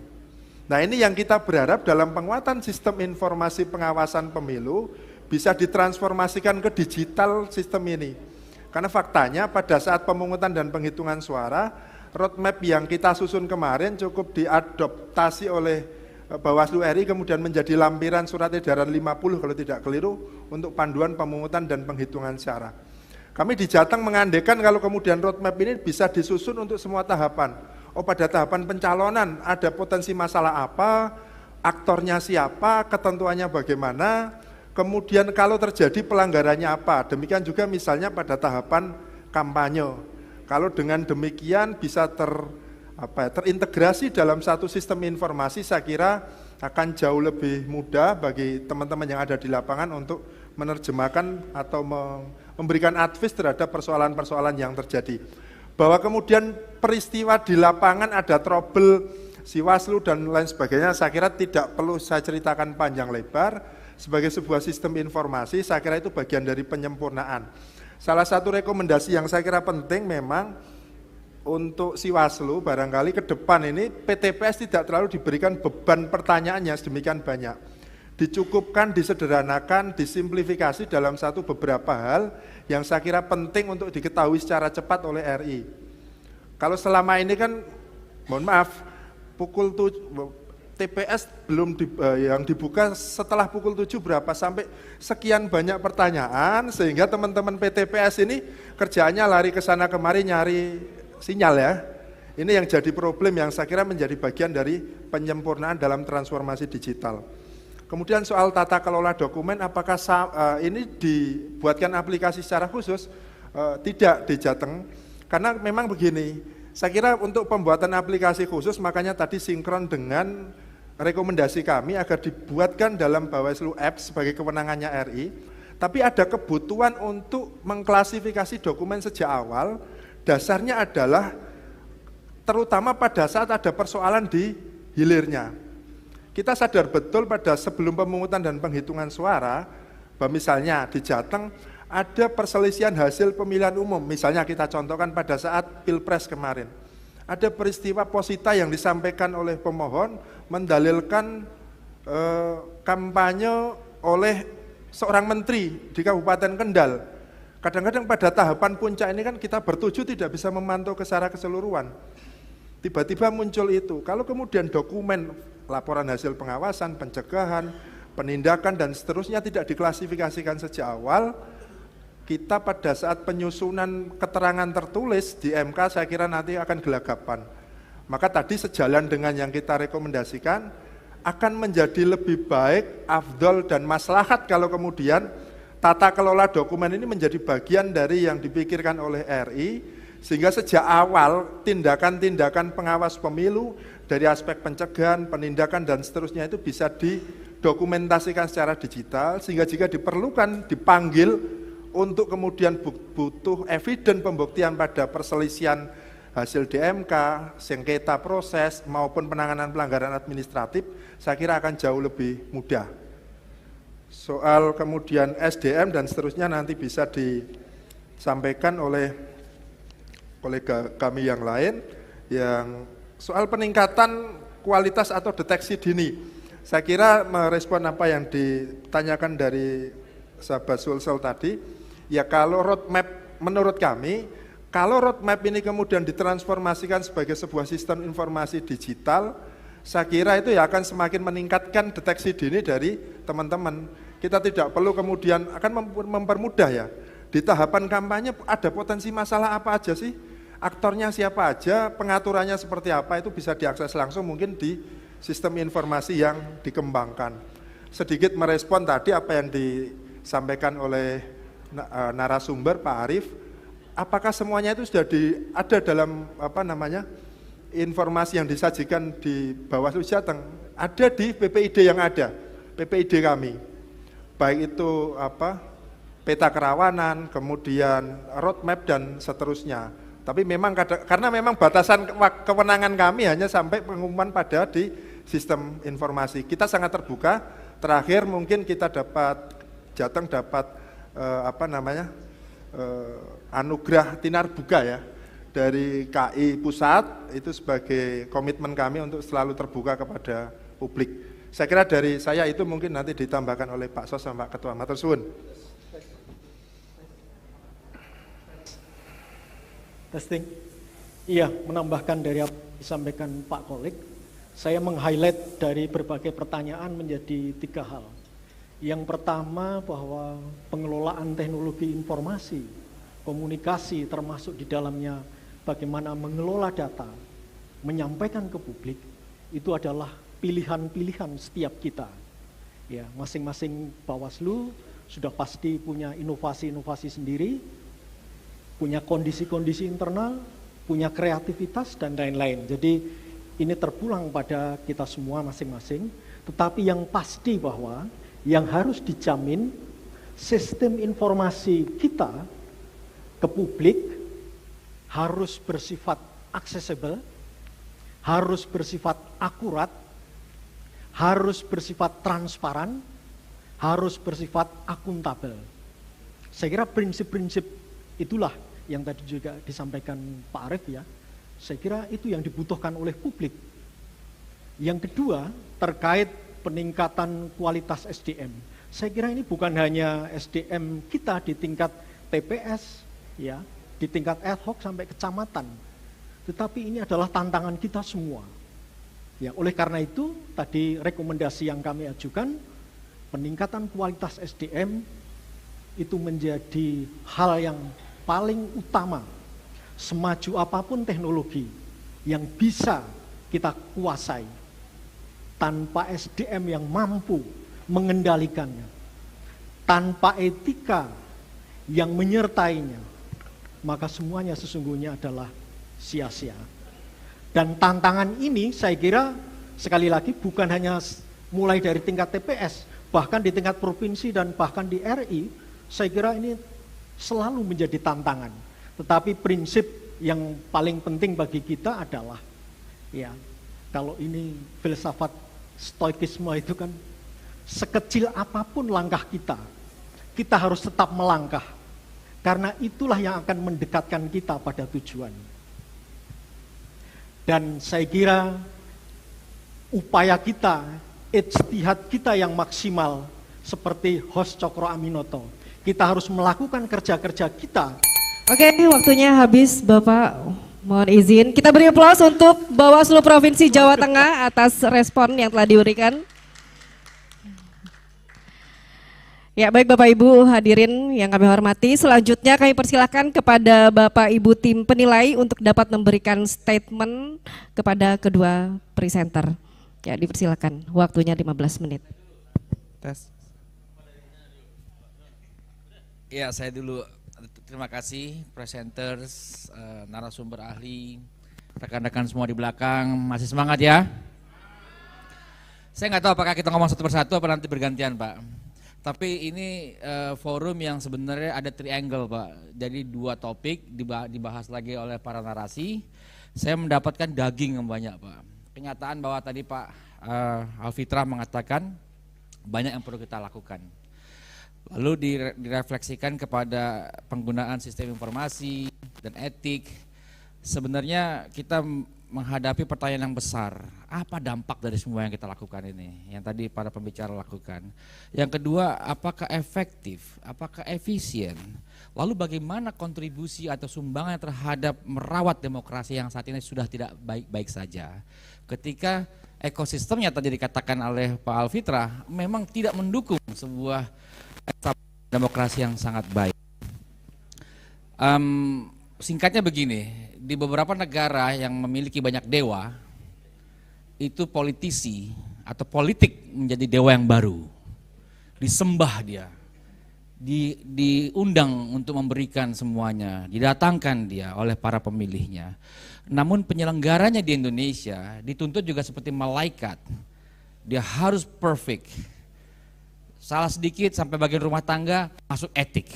Nah ini yang kita berharap dalam penguatan sistem informasi pengawasan pemilu bisa ditransformasikan ke digital sistem ini. Karena faktanya pada saat pemungutan dan penghitungan suara, roadmap yang kita susun kemarin cukup diadoptasi oleh Bawaslu RI kemudian menjadi lampiran surat edaran 50 kalau tidak keliru untuk panduan pemungutan dan penghitungan suara. Kami di Jateng mengandaikan kalau kemudian roadmap ini bisa disusun untuk semua tahapan. Oh pada tahapan pencalonan ada potensi masalah apa, aktornya siapa, ketentuannya bagaimana, kemudian kalau terjadi pelanggarannya apa. Demikian juga misalnya pada tahapan kampanye. Kalau dengan demikian bisa terintegrasi dalam satu sistem informasi, saya kira akan jauh lebih mudah bagi teman-teman yang ada di lapangan untuk menerjemahkan atau memberikan advice terhadap persoalan-persoalan yang terjadi. Bahwa kemudian peristiwa di lapangan ada trouble Siwaslu dan lain sebagainya, saya kira tidak perlu saya ceritakan panjang lebar. Sebagai sebuah sistem informasi, saya kira itu bagian dari penyempurnaan. Salah satu rekomendasi yang saya kira penting memang untuk Siwaslu barangkali ke depan ini PTPS tidak terlalu diberikan beban pertanyaan yang sedemikian banyak. Dicukupkan, disederhanakan, disimplifikasi dalam satu beberapa hal yang saya kira penting untuk diketahui secara cepat oleh RI. Kalau selama ini kan, mohon maaf, TPS belum yang dibuka setelah pukul 7 berapa sampai sekian banyak pertanyaan sehingga teman-teman PTPS ini kerjaannya lari ke sana kemari nyari sinyal ya. Ini yang jadi problem yang saya kira menjadi bagian dari penyempurnaan dalam transformasi digital. Kemudian soal tata kelola dokumen, apakah ini dibuatkan aplikasi secara khusus? Tidak di Jateng, karena memang begini, saya kira untuk pembuatan aplikasi khusus makanya tadi sinkron dengan rekomendasi kami agar dibuatkan dalam Bawaslu Apps sebagai kewenangannya RI, tapi ada kebutuhan untuk mengklasifikasi dokumen sejak awal, dasarnya adalah terutama pada saat ada persoalan di hilirnya. Kita sadar betul pada sebelum pemungutan dan penghitungan suara, bahwa misalnya di Jateng ada perselisihan hasil pemilihan umum, misalnya kita contohkan pada saat Pilpres kemarin. Ada peristiwa posita yang disampaikan oleh pemohon mendalilkan kampanye oleh seorang menteri di Kabupaten Kendal. Kadang-kadang pada tahapan puncak ini kan kita bertujuh tidak bisa memantau secara keseluruhan. Tiba-tiba muncul itu. Kalau kemudian dokumen laporan hasil pengawasan, pencegahan, penindakan dan seterusnya tidak diklasifikasikan sejak awal, kita pada saat penyusunan keterangan tertulis di MK saya kira nanti akan gelagapan. Maka tadi sejalan dengan yang kita rekomendasikan akan menjadi lebih baik, afdol dan maslahat kalau kemudian tata kelola dokumen ini menjadi bagian dari yang dipikirkan oleh RI, sehingga sejak awal tindakan-tindakan pengawas pemilu dari aspek pencegahan, penindakan dan seterusnya itu bisa didokumentasikan secara digital, sehingga jika diperlukan dipanggil untuk kemudian butuh eviden pembuktian pada perselisihan hasil DMK, sengketa proses maupun penanganan pelanggaran administratif, saya kira akan jauh lebih mudah. Soal kemudian SDM dan seterusnya nanti bisa disampaikan oleh kolega kami yang lain. Yang soal peningkatan kualitas atau deteksi dini, saya kira merespon apa yang ditanyakan dari sahabat Sulsel tadi. Ya kalau roadmap menurut kami, kalau roadmap ini kemudian ditransformasikan sebagai sebuah sistem informasi digital, saya kira itu ya akan semakin meningkatkan deteksi dini dari teman-teman. Kita tidak perlu kemudian akan mempermudah ya. Di tahapan kampanye ada potensi masalah apa aja sih? Aktornya siapa aja, pengaturannya seperti apa, itu bisa diakses langsung mungkin di sistem informasi yang dikembangkan. Sedikit merespon tadi apa yang disampaikan oleh narasumber Pak Arief, apakah semuanya itu sudah ada dalam informasi yang disajikan di Bawaslu Jateng? Ada di PPID yang ada, PPID kami. baik itu peta kerawanan, kemudian roadmap dan seterusnya. Tapi memang karena memang batasan kewenangan kami hanya sampai pengumuman pada di sistem informasi. Kita sangat terbuka. Terakhir mungkin kita Jateng dapat anugerah Tinarbuga ya dari KI Pusat, itu sebagai komitmen kami untuk selalu terbuka kepada publik. Saya kira dari saya itu mungkin nanti ditambahkan oleh Pak Sos sama Pak Ketua. Matur suwun. Testing. Iya, menambahkan dari apa yang disampaikan Pak Kolik, saya meng-highlight dari berbagai pertanyaan menjadi 3 hal. Yang pertama bahwa pengelolaan teknologi informasi, komunikasi termasuk di dalamnya bagaimana mengelola data, menyampaikan ke publik, itu adalah pilihan-pilihan setiap kita. Ya, masing-masing Bawaslu sudah pasti punya inovasi-inovasi sendiri, punya kondisi-kondisi internal, punya kreativitas dan lain-lain. Jadi ini terpulang pada kita semua masing-masing, tetapi yang pasti bahwa yang harus dijamin sistem informasi kita ke publik harus bersifat aksesibel, harus bersifat akurat, harus bersifat transparan, harus bersifat akuntabel. Saya kira prinsip-prinsip itulah yang tadi juga disampaikan Pak Arief ya. Saya kira itu yang dibutuhkan oleh publik. Yang kedua, terkait peningkatan kualitas SDM. Saya kira ini bukan hanya SDM kita di tingkat TPS, ya, di tingkat ad hoc sampai kecamatan, tetapi ini adalah tantangan kita semua. Ya, oleh karena itu, tadi rekomendasi yang kami ajukan, peningkatan kualitas SDM itu menjadi hal yang paling utama. Semaju apapun teknologi yang bisa kita kuasai, tanpa SDM yang mampu mengendalikannya, tanpa etika yang menyertainya, maka semuanya sesungguhnya adalah sia-sia. Dan tantangan ini saya kira sekali lagi bukan hanya mulai dari tingkat TPS, bahkan di tingkat provinsi dan bahkan di RI, saya kira ini selalu menjadi tantangan. Tetapi prinsip yang paling penting bagi kita adalah, ya, kalau ini filsafat stoikisme itu kan, sekecil apapun langkah kita harus tetap melangkah. Karena itulah yang akan mendekatkan kita pada tujuan. Dan saya kira upaya kita, ijtihad kita yang maksimal, seperti host Cokro Aminoto, kita harus melakukan kerja-kerja kita. Oke, waktunya habis Bapak, mohon izin. Kita beri aplaus untuk Bawaslu Provinsi Jawa Tengah atas respon yang telah diberikan. Ya, baik Bapak Ibu hadirin yang kami hormati, selanjutnya kami persilahkan kepada Bapak Ibu tim penilai untuk dapat memberikan statement kepada kedua presenter. Ya, dipersilakan, waktunya 15 menit. Tes. Ya, saya dulu terima kasih presenters, narasumber ahli, rekan-rekan semua di belakang, masih semangat ya? Saya nggak tahu apakah kita ngomong satu persatu apa nanti bergantian Pak. Tapi ini forum yang sebenarnya ada triangle Pak. Jadi 2 topik dibahas lagi oleh para narasi. Saya mendapatkan daging yang banyak Pak. Kenyataan bahwa tadi Pak Alfitra mengatakan banyak yang perlu kita lakukan. Lalu direfleksikan kepada penggunaan sistem informasi dan etik. Sebenarnya kita menghadapi pertanyaan yang besar. Apa dampak dari semua yang kita lakukan ini? Yang tadi para pembicara lakukan. Yang kedua, apakah efektif? Apakah efisien? Lalu bagaimana kontribusi atau sumbangan terhadap merawat demokrasi yang saat ini sudah tidak baik-baik saja? Ketika ekosistemnya tadi dikatakan oleh Pak Alfitra memang tidak mendukung sebuah demokrasi yang sangat baik. Singkatnya begini, di beberapa negara yang memiliki banyak dewa, itu politisi atau politik menjadi dewa yang baru. Disembah dia, diundang untuk memberikan semuanya, didatangkan dia oleh para pemilihnya. Namun penyelenggaranya di Indonesia dituntut juga seperti malaikat, dia harus perfect. salah sedikit sampai bagian rumah tangga masuk etik.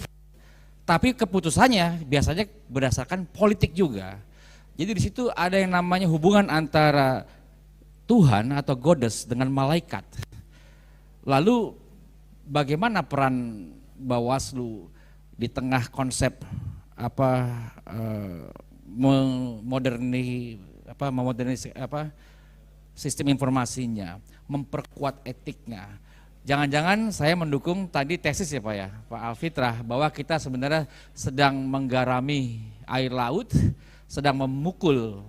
Tapi keputusannya biasanya berdasarkan politik juga. Jadi di situ ada yang namanya hubungan antara Tuhan atau goddess dengan malaikat. Lalu bagaimana peran Bawaslu di tengah konsep memodernisasi sistem informasinya, memperkuat etiknya. Jangan-jangan saya mendukung tadi tesis ya Pak ya, Pak Alfitrah, bahwa kita sebenarnya sedang menggarami air laut, sedang memukul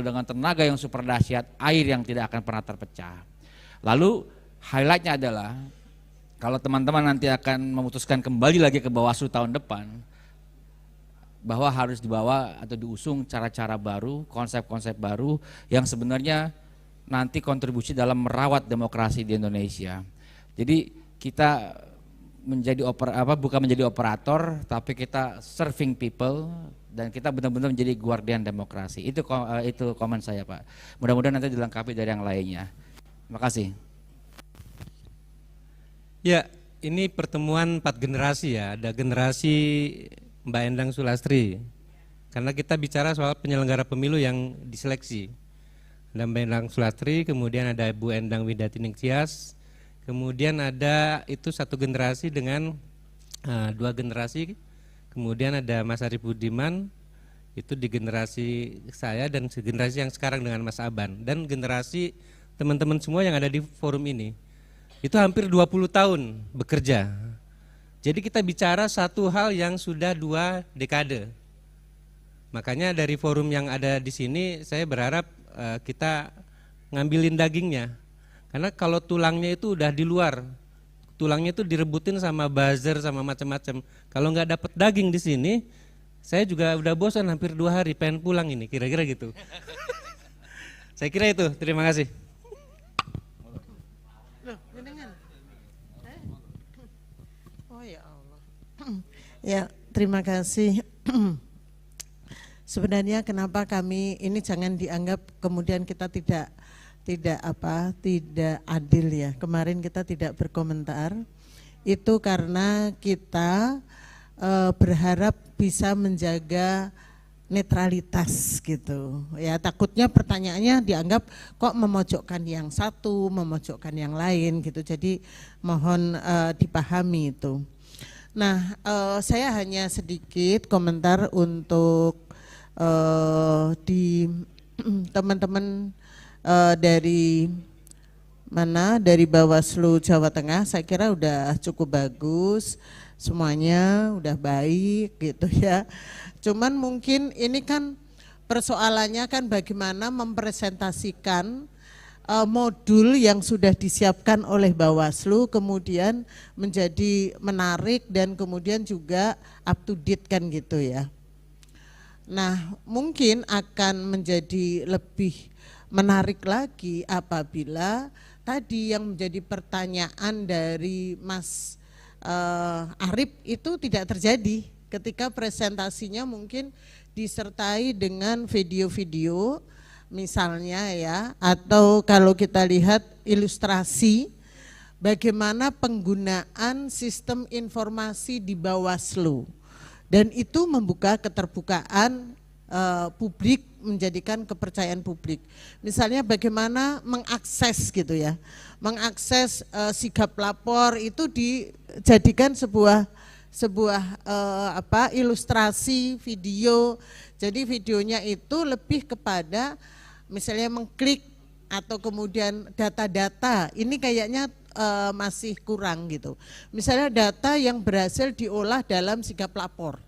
dengan tenaga yang super dahsyat air yang tidak akan pernah terpecah. Lalu highlightnya adalah kalau teman-teman nanti akan memutuskan kembali lagi ke Bawaslu tahun depan, bahwa harus dibawa atau diusung cara-cara baru, konsep-konsep baru yang sebenarnya nanti kontribusi dalam merawat demokrasi di Indonesia. Jadi kita menjadi bukan menjadi operator, tapi kita serving people dan kita benar-benar menjadi guardian demokrasi. Itu komen saya Pak. Mudah-mudahan nanti dilengkapi dari yang lainnya. Terima kasih. Ya, ini pertemuan 4 generasi ya. Ada generasi Mbak Endang Sulastri. Karena kita bicara soal penyelenggara pemilu yang diseleksi. Ada Mbak Endang Sulastri, kemudian ada Bu Endang Widatining Tias. Kemudian ada itu 1 generasi dengan 2 generasi, kemudian ada Mas Arif Budiman, itu di generasi saya dan generasi yang sekarang dengan Mas Aban. Dan generasi teman-teman semua yang ada di forum ini, itu hampir 20 tahun bekerja. Jadi kita bicara satu hal yang sudah 2 dekade. Makanya dari forum yang ada di sini saya berharap kita ngambilin dagingnya. Karena kalau tulangnya itu udah di luar, tulangnya itu direbutin sama buzzer sama macam-macam. Kalau nggak dapat daging di sini, saya juga udah bosan hampir 2 hari pengen pulang ini, kira-kira gitu. Saya kira itu. Terima kasih. Oh ya Allah. Ya, terima kasih. Sebenarnya kenapa kami ini jangan dianggap kemudian kita tidak adil ya. Kemarin kita tidak berkomentar. Itu karena kita berharap bisa menjaga netralitas gitu. Ya, takutnya pertanyaannya dianggap kok memojokkan yang satu, memojokkan yang lain gitu. Jadi mohon dipahami itu. Nah, saya hanya sedikit komentar untuk di teman-teman dari mana, dari Bawaslu Jawa Tengah. Saya kira udah cukup bagus, semuanya udah baik gitu ya. Cuman mungkin ini kan persoalannya kan bagaimana mempresentasikan modul yang sudah disiapkan oleh Bawaslu kemudian menjadi menarik dan kemudian juga up to date kan gitu ya. Nah, mungkin akan menjadi lebih menarik lagi apabila tadi yang menjadi pertanyaan dari Mas Arif itu tidak terjadi ketika presentasinya mungkin disertai dengan video-video misalnya ya, atau kalau kita lihat ilustrasi bagaimana penggunaan sistem informasi di Bawaslu dan itu membuka keterbukaan publik, menjadikan kepercayaan publik. Misalnya bagaimana mengakses gitu ya, mengakses sigap lapor itu dijadikan sebuah ilustrasi video. Jadi videonya itu lebih kepada misalnya mengklik atau kemudian data-data. Ini kayaknya masih kurang gitu. Misalnya data yang berhasil diolah dalam sigap lapor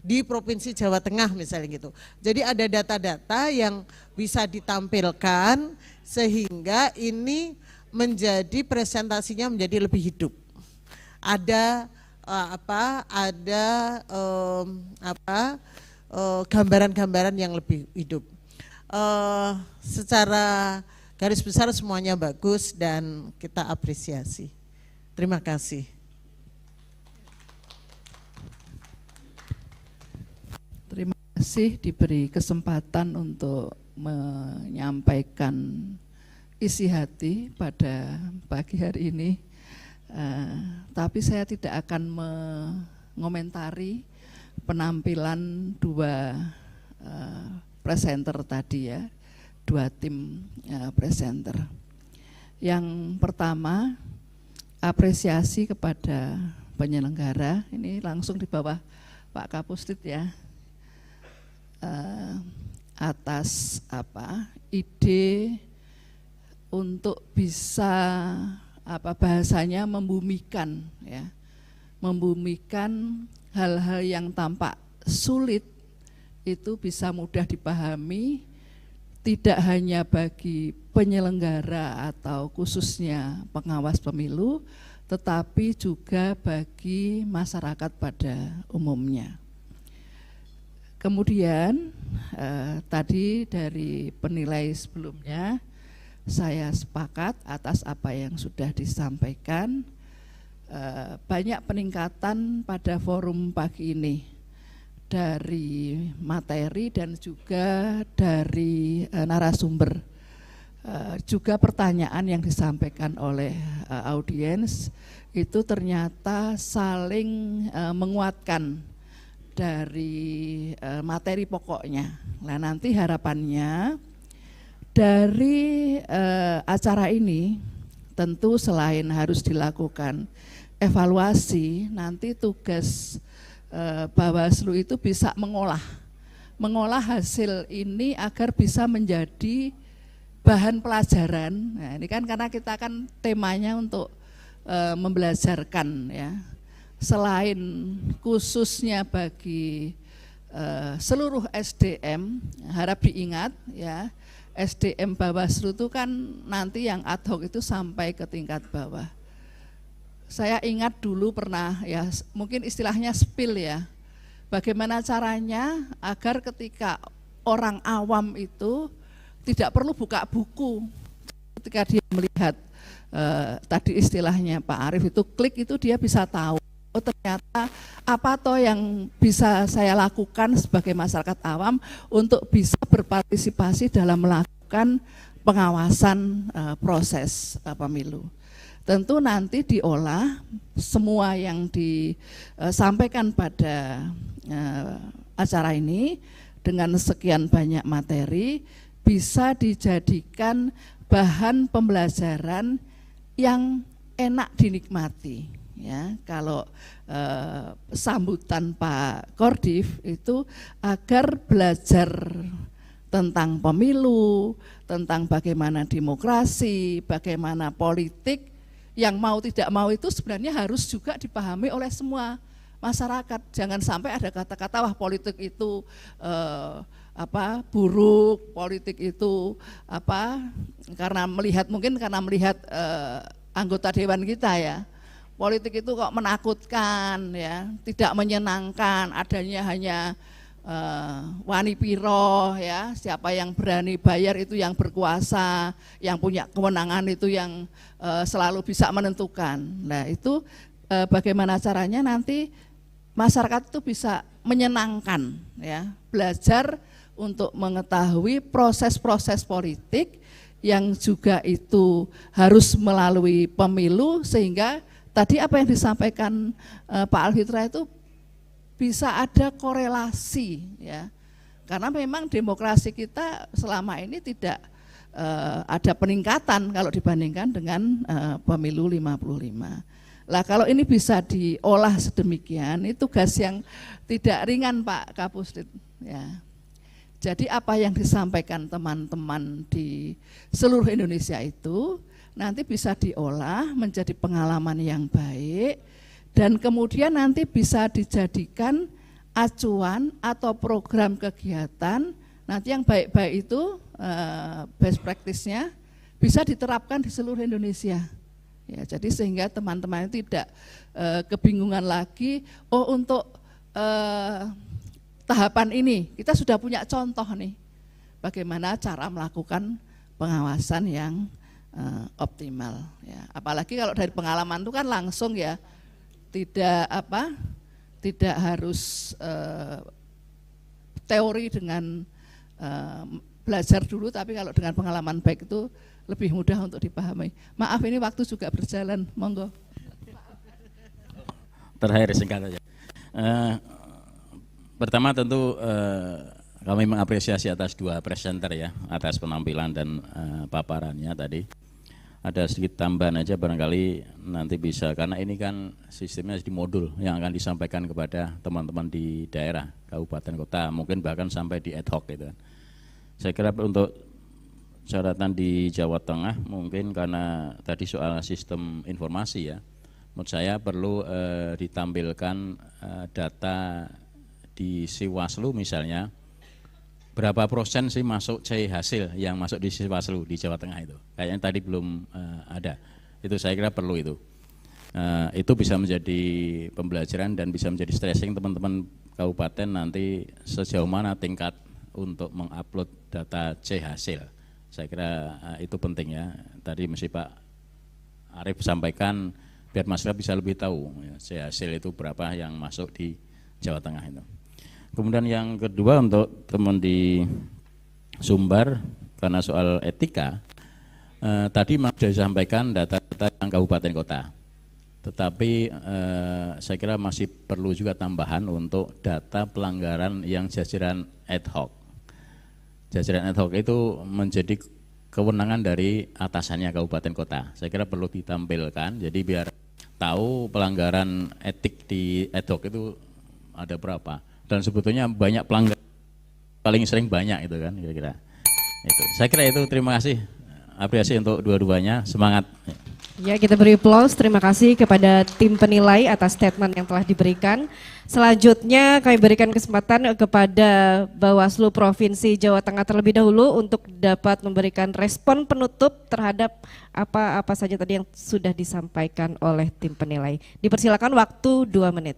di Provinsi Jawa Tengah misalnya gitu. Jadi ada data-data yang bisa ditampilkan sehingga ini menjadi presentasinya menjadi lebih hidup. Ada gambaran-gambaran yang lebih hidup. Secara garis besar semuanya bagus dan kita apresiasi. Terima kasih. Terima kasih diberi kesempatan untuk menyampaikan isi hati pada pagi hari ini. Tapi saya tidak akan mengomentari penampilan dua presenter tadi ya, dua tim presenter. Yang pertama, apresiasi kepada penyelenggara, ini langsung di bawah Pak Kapusdit ya, atas ide untuk bisa bahasanya membumikan ya, membumikan hal-hal yang tampak sulit itu bisa mudah dipahami, tidak hanya bagi penyelenggara atau khususnya pengawas pemilu, tetapi juga bagi masyarakat pada umumnya. Kemudian tadi dari penilai sebelumnya, saya sepakat atas apa yang sudah disampaikan. Banyak peningkatan pada forum pagi ini dari materi dan juga dari narasumber. Juga pertanyaan yang disampaikan oleh audiens itu ternyata saling menguatkan dari materi pokoknya. Nah, nanti harapannya dari acara ini tentu selain harus dilakukan evaluasi, nanti tugas Bawaslu itu bisa mengolah hasil ini agar bisa menjadi bahan pelajaran. Nah, ini kan karena kita kan temanya untuk membelajarkan ya. Selain khususnya bagi seluruh SDM, harap diingat ya, SDM Bawaslu itu kan nanti yang ad hoc itu sampai ke tingkat bawah. Saya ingat dulu pernah ya, mungkin istilahnya spill ya, bagaimana caranya agar ketika orang awam itu tidak perlu buka buku ketika dia melihat tadi istilahnya Pak Arief itu klik itu dia bisa tahu, oh ternyata apa toh yang bisa saya lakukan sebagai masyarakat awam untuk bisa berpartisipasi dalam melakukan pengawasan proses pemilu. Tentu nanti diolah semua yang disampaikan pada acara ini dengan sekian banyak materi bisa dijadikan bahan pembelajaran yang enak dinikmati. Ya, kalau sambutan Pak Kordif itu agar belajar tentang pemilu, tentang bagaimana demokrasi, bagaimana politik, yang mau tidak mau itu sebenarnya harus juga dipahami oleh semua masyarakat. Jangan sampai ada kata-kata wah politik itu buruk, politik itu karena melihat anggota dewan kita ya. Politik itu kok menakutkan ya, tidak menyenangkan, adanya hanya wani piro ya, siapa yang berani bayar itu yang berkuasa, yang punya kewenangan itu yang selalu bisa menentukan. Nah itu bagaimana caranya nanti masyarakat itu bisa menyenangkan ya, belajar untuk mengetahui proses-proses politik yang juga itu harus melalui pemilu, sehingga tadi apa yang disampaikan Pak Alfitra itu bisa ada korelasi ya, karena memang demokrasi kita selama ini tidak ada peningkatan kalau dibandingkan dengan pemilu 55. Lah kalau ini bisa diolah sedemikian, itu tugas yang tidak ringan Pak Kapusdit ya. Jadi apa yang disampaikan teman-teman di seluruh Indonesia itu nanti bisa diolah menjadi pengalaman yang baik, dan kemudian nanti bisa dijadikan acuan atau program kegiatan nanti yang baik-baik itu best practice-nya bisa diterapkan di seluruh Indonesia. Ya, jadi sehingga teman-teman tidak kebingungan lagi, oh untuk tahapan ini kita sudah punya contoh nih bagaimana cara melakukan pengawasan yang optimal ya. Apalagi kalau dari pengalaman itu kan langsung ya, tidak harus teori dengan belajar dulu, tapi kalau dengan pengalaman baik itu lebih mudah untuk dipahami. Maaf ini waktu juga berjalan, monggo. Terakhir singkat saja. Pertama tentu kami mengapresiasi atas dua presenter ya, atas penampilan dan paparannya tadi. Ada sedikit tambahan aja barangkali nanti bisa, karena ini kan sistemnya di modul yang akan disampaikan kepada teman-teman di daerah, kabupaten, kota, mungkin bahkan sampai di ad hoc gitu. Saya kira untuk catatan di Jawa Tengah mungkin karena tadi soal sistem informasi ya, menurut saya perlu ditampilkan data di Siwaslu misalnya, berapa persen sih masuk C hasil yang masuk di Siwaslu di Jawa Tengah itu. Kayaknya tadi belum ada. Itu saya kira perlu itu. Itu bisa menjadi pembelajaran dan bisa menjadi stressing teman-teman kabupaten nanti sejauh mana tingkat untuk mengupload data C hasil. Saya kira itu penting ya. Tadi mesti Pak Arief sampaikan biar masyarakat bisa lebih tahu ya, C hasil itu berapa yang masuk di Jawa Tengah itu. Kemudian yang kedua untuk teman di Sumbar, karena soal etika, tadi sudah disampaikan data-data yang kabupaten kota. Tetapi saya kira masih perlu juga tambahan untuk data pelanggaran yang jajaran ad hoc. Jajaran ad hoc itu menjadi kewenangan dari atasannya kabupaten kota. Saya kira perlu ditampilkan, jadi biar tahu pelanggaran etik di ad hoc itu ada berapa. Dan sebetulnya banyak pelanggaran, paling sering banyak itu kan kira-kira. Itu. Saya kira itu, terima kasih. Apresiasi untuk dua-duanya, semangat. Ya, kita beri aplaus, terima kasih kepada tim penilai atas statement yang telah diberikan. Selanjutnya kami berikan kesempatan kepada Bawaslu Provinsi Jawa Tengah terlebih dahulu untuk dapat memberikan respon penutup terhadap apa saja tadi yang sudah disampaikan oleh tim penilai. Dipersilakan, waktu 2 menit.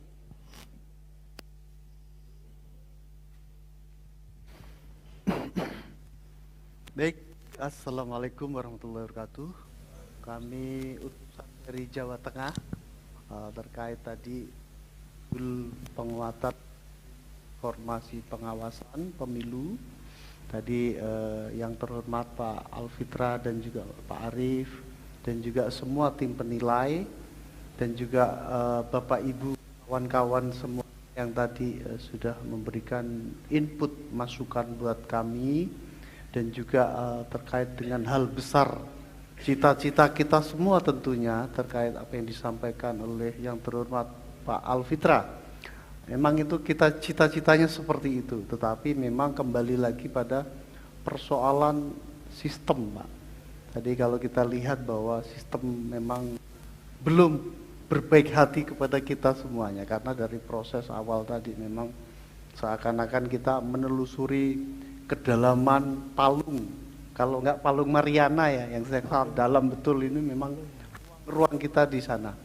Baik, Assalamualaikum warahmatullahi wabarakatuh. Kami utusan dari Jawa Tengah terkait tadi penguatan formasi pengawasan pemilu. Tadi yang terhormat Pak Alfitra dan juga Pak Arief dan juga semua tim penilai dan juga Bapak Ibu kawan-kawan semua yang tadi sudah memberikan input masukan buat kami. Dan juga terkait dengan hal besar cita-cita kita semua tentunya terkait apa yang disampaikan oleh yang terhormat Pak Alfitra. Memang itu kita cita-citanya seperti itu, tetapi memang kembali lagi pada persoalan sistem, Pak. Tadi kalau kita lihat bahwa sistem memang belum berbaik hati kepada kita semuanya, karena dari proses awal tadi memang seakan-akan kita menelusuri kedalaman palung, kalau enggak palung Mariana ya, yang saya dalam betul ini memang ruang kita di sana.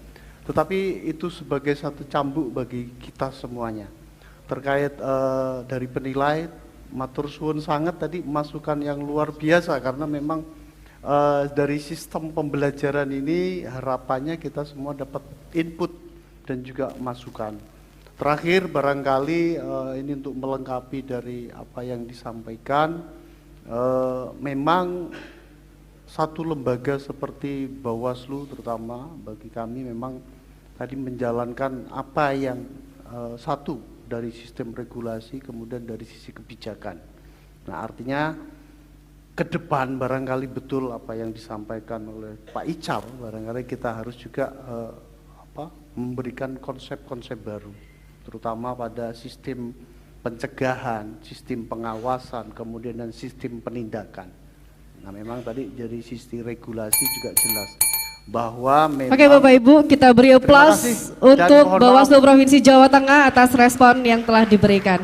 Tetapi itu sebagai satu cambuk bagi kita semuanya. Terkait dari penilai, matur suwun sangat tadi masukan yang luar biasa, karena memang dari sistem pembelajaran ini harapannya kita semua dapat input dan juga masukan. Terakhir barangkali ini untuk melengkapi dari apa yang disampaikan, memang satu lembaga seperti Bawaslu terutama bagi kami memang tadi menjalankan apa yang satu dari sistem regulasi kemudian dari sisi kebijakan. Nah artinya ke depan barangkali betul apa yang disampaikan oleh Pak Ical, barangkali kita harus juga memberikan konsep-konsep baru, terutama pada sistem pencegahan, sistem pengawasan, kemudian dan sistem penindakan. Nah memang tadi dari sisi regulasi juga jelas bahwa memang. Oke Bapak Ibu, kita beri aplaus untuk Bawaslu Provinsi Jawa Tengah atas respon yang telah diberikan.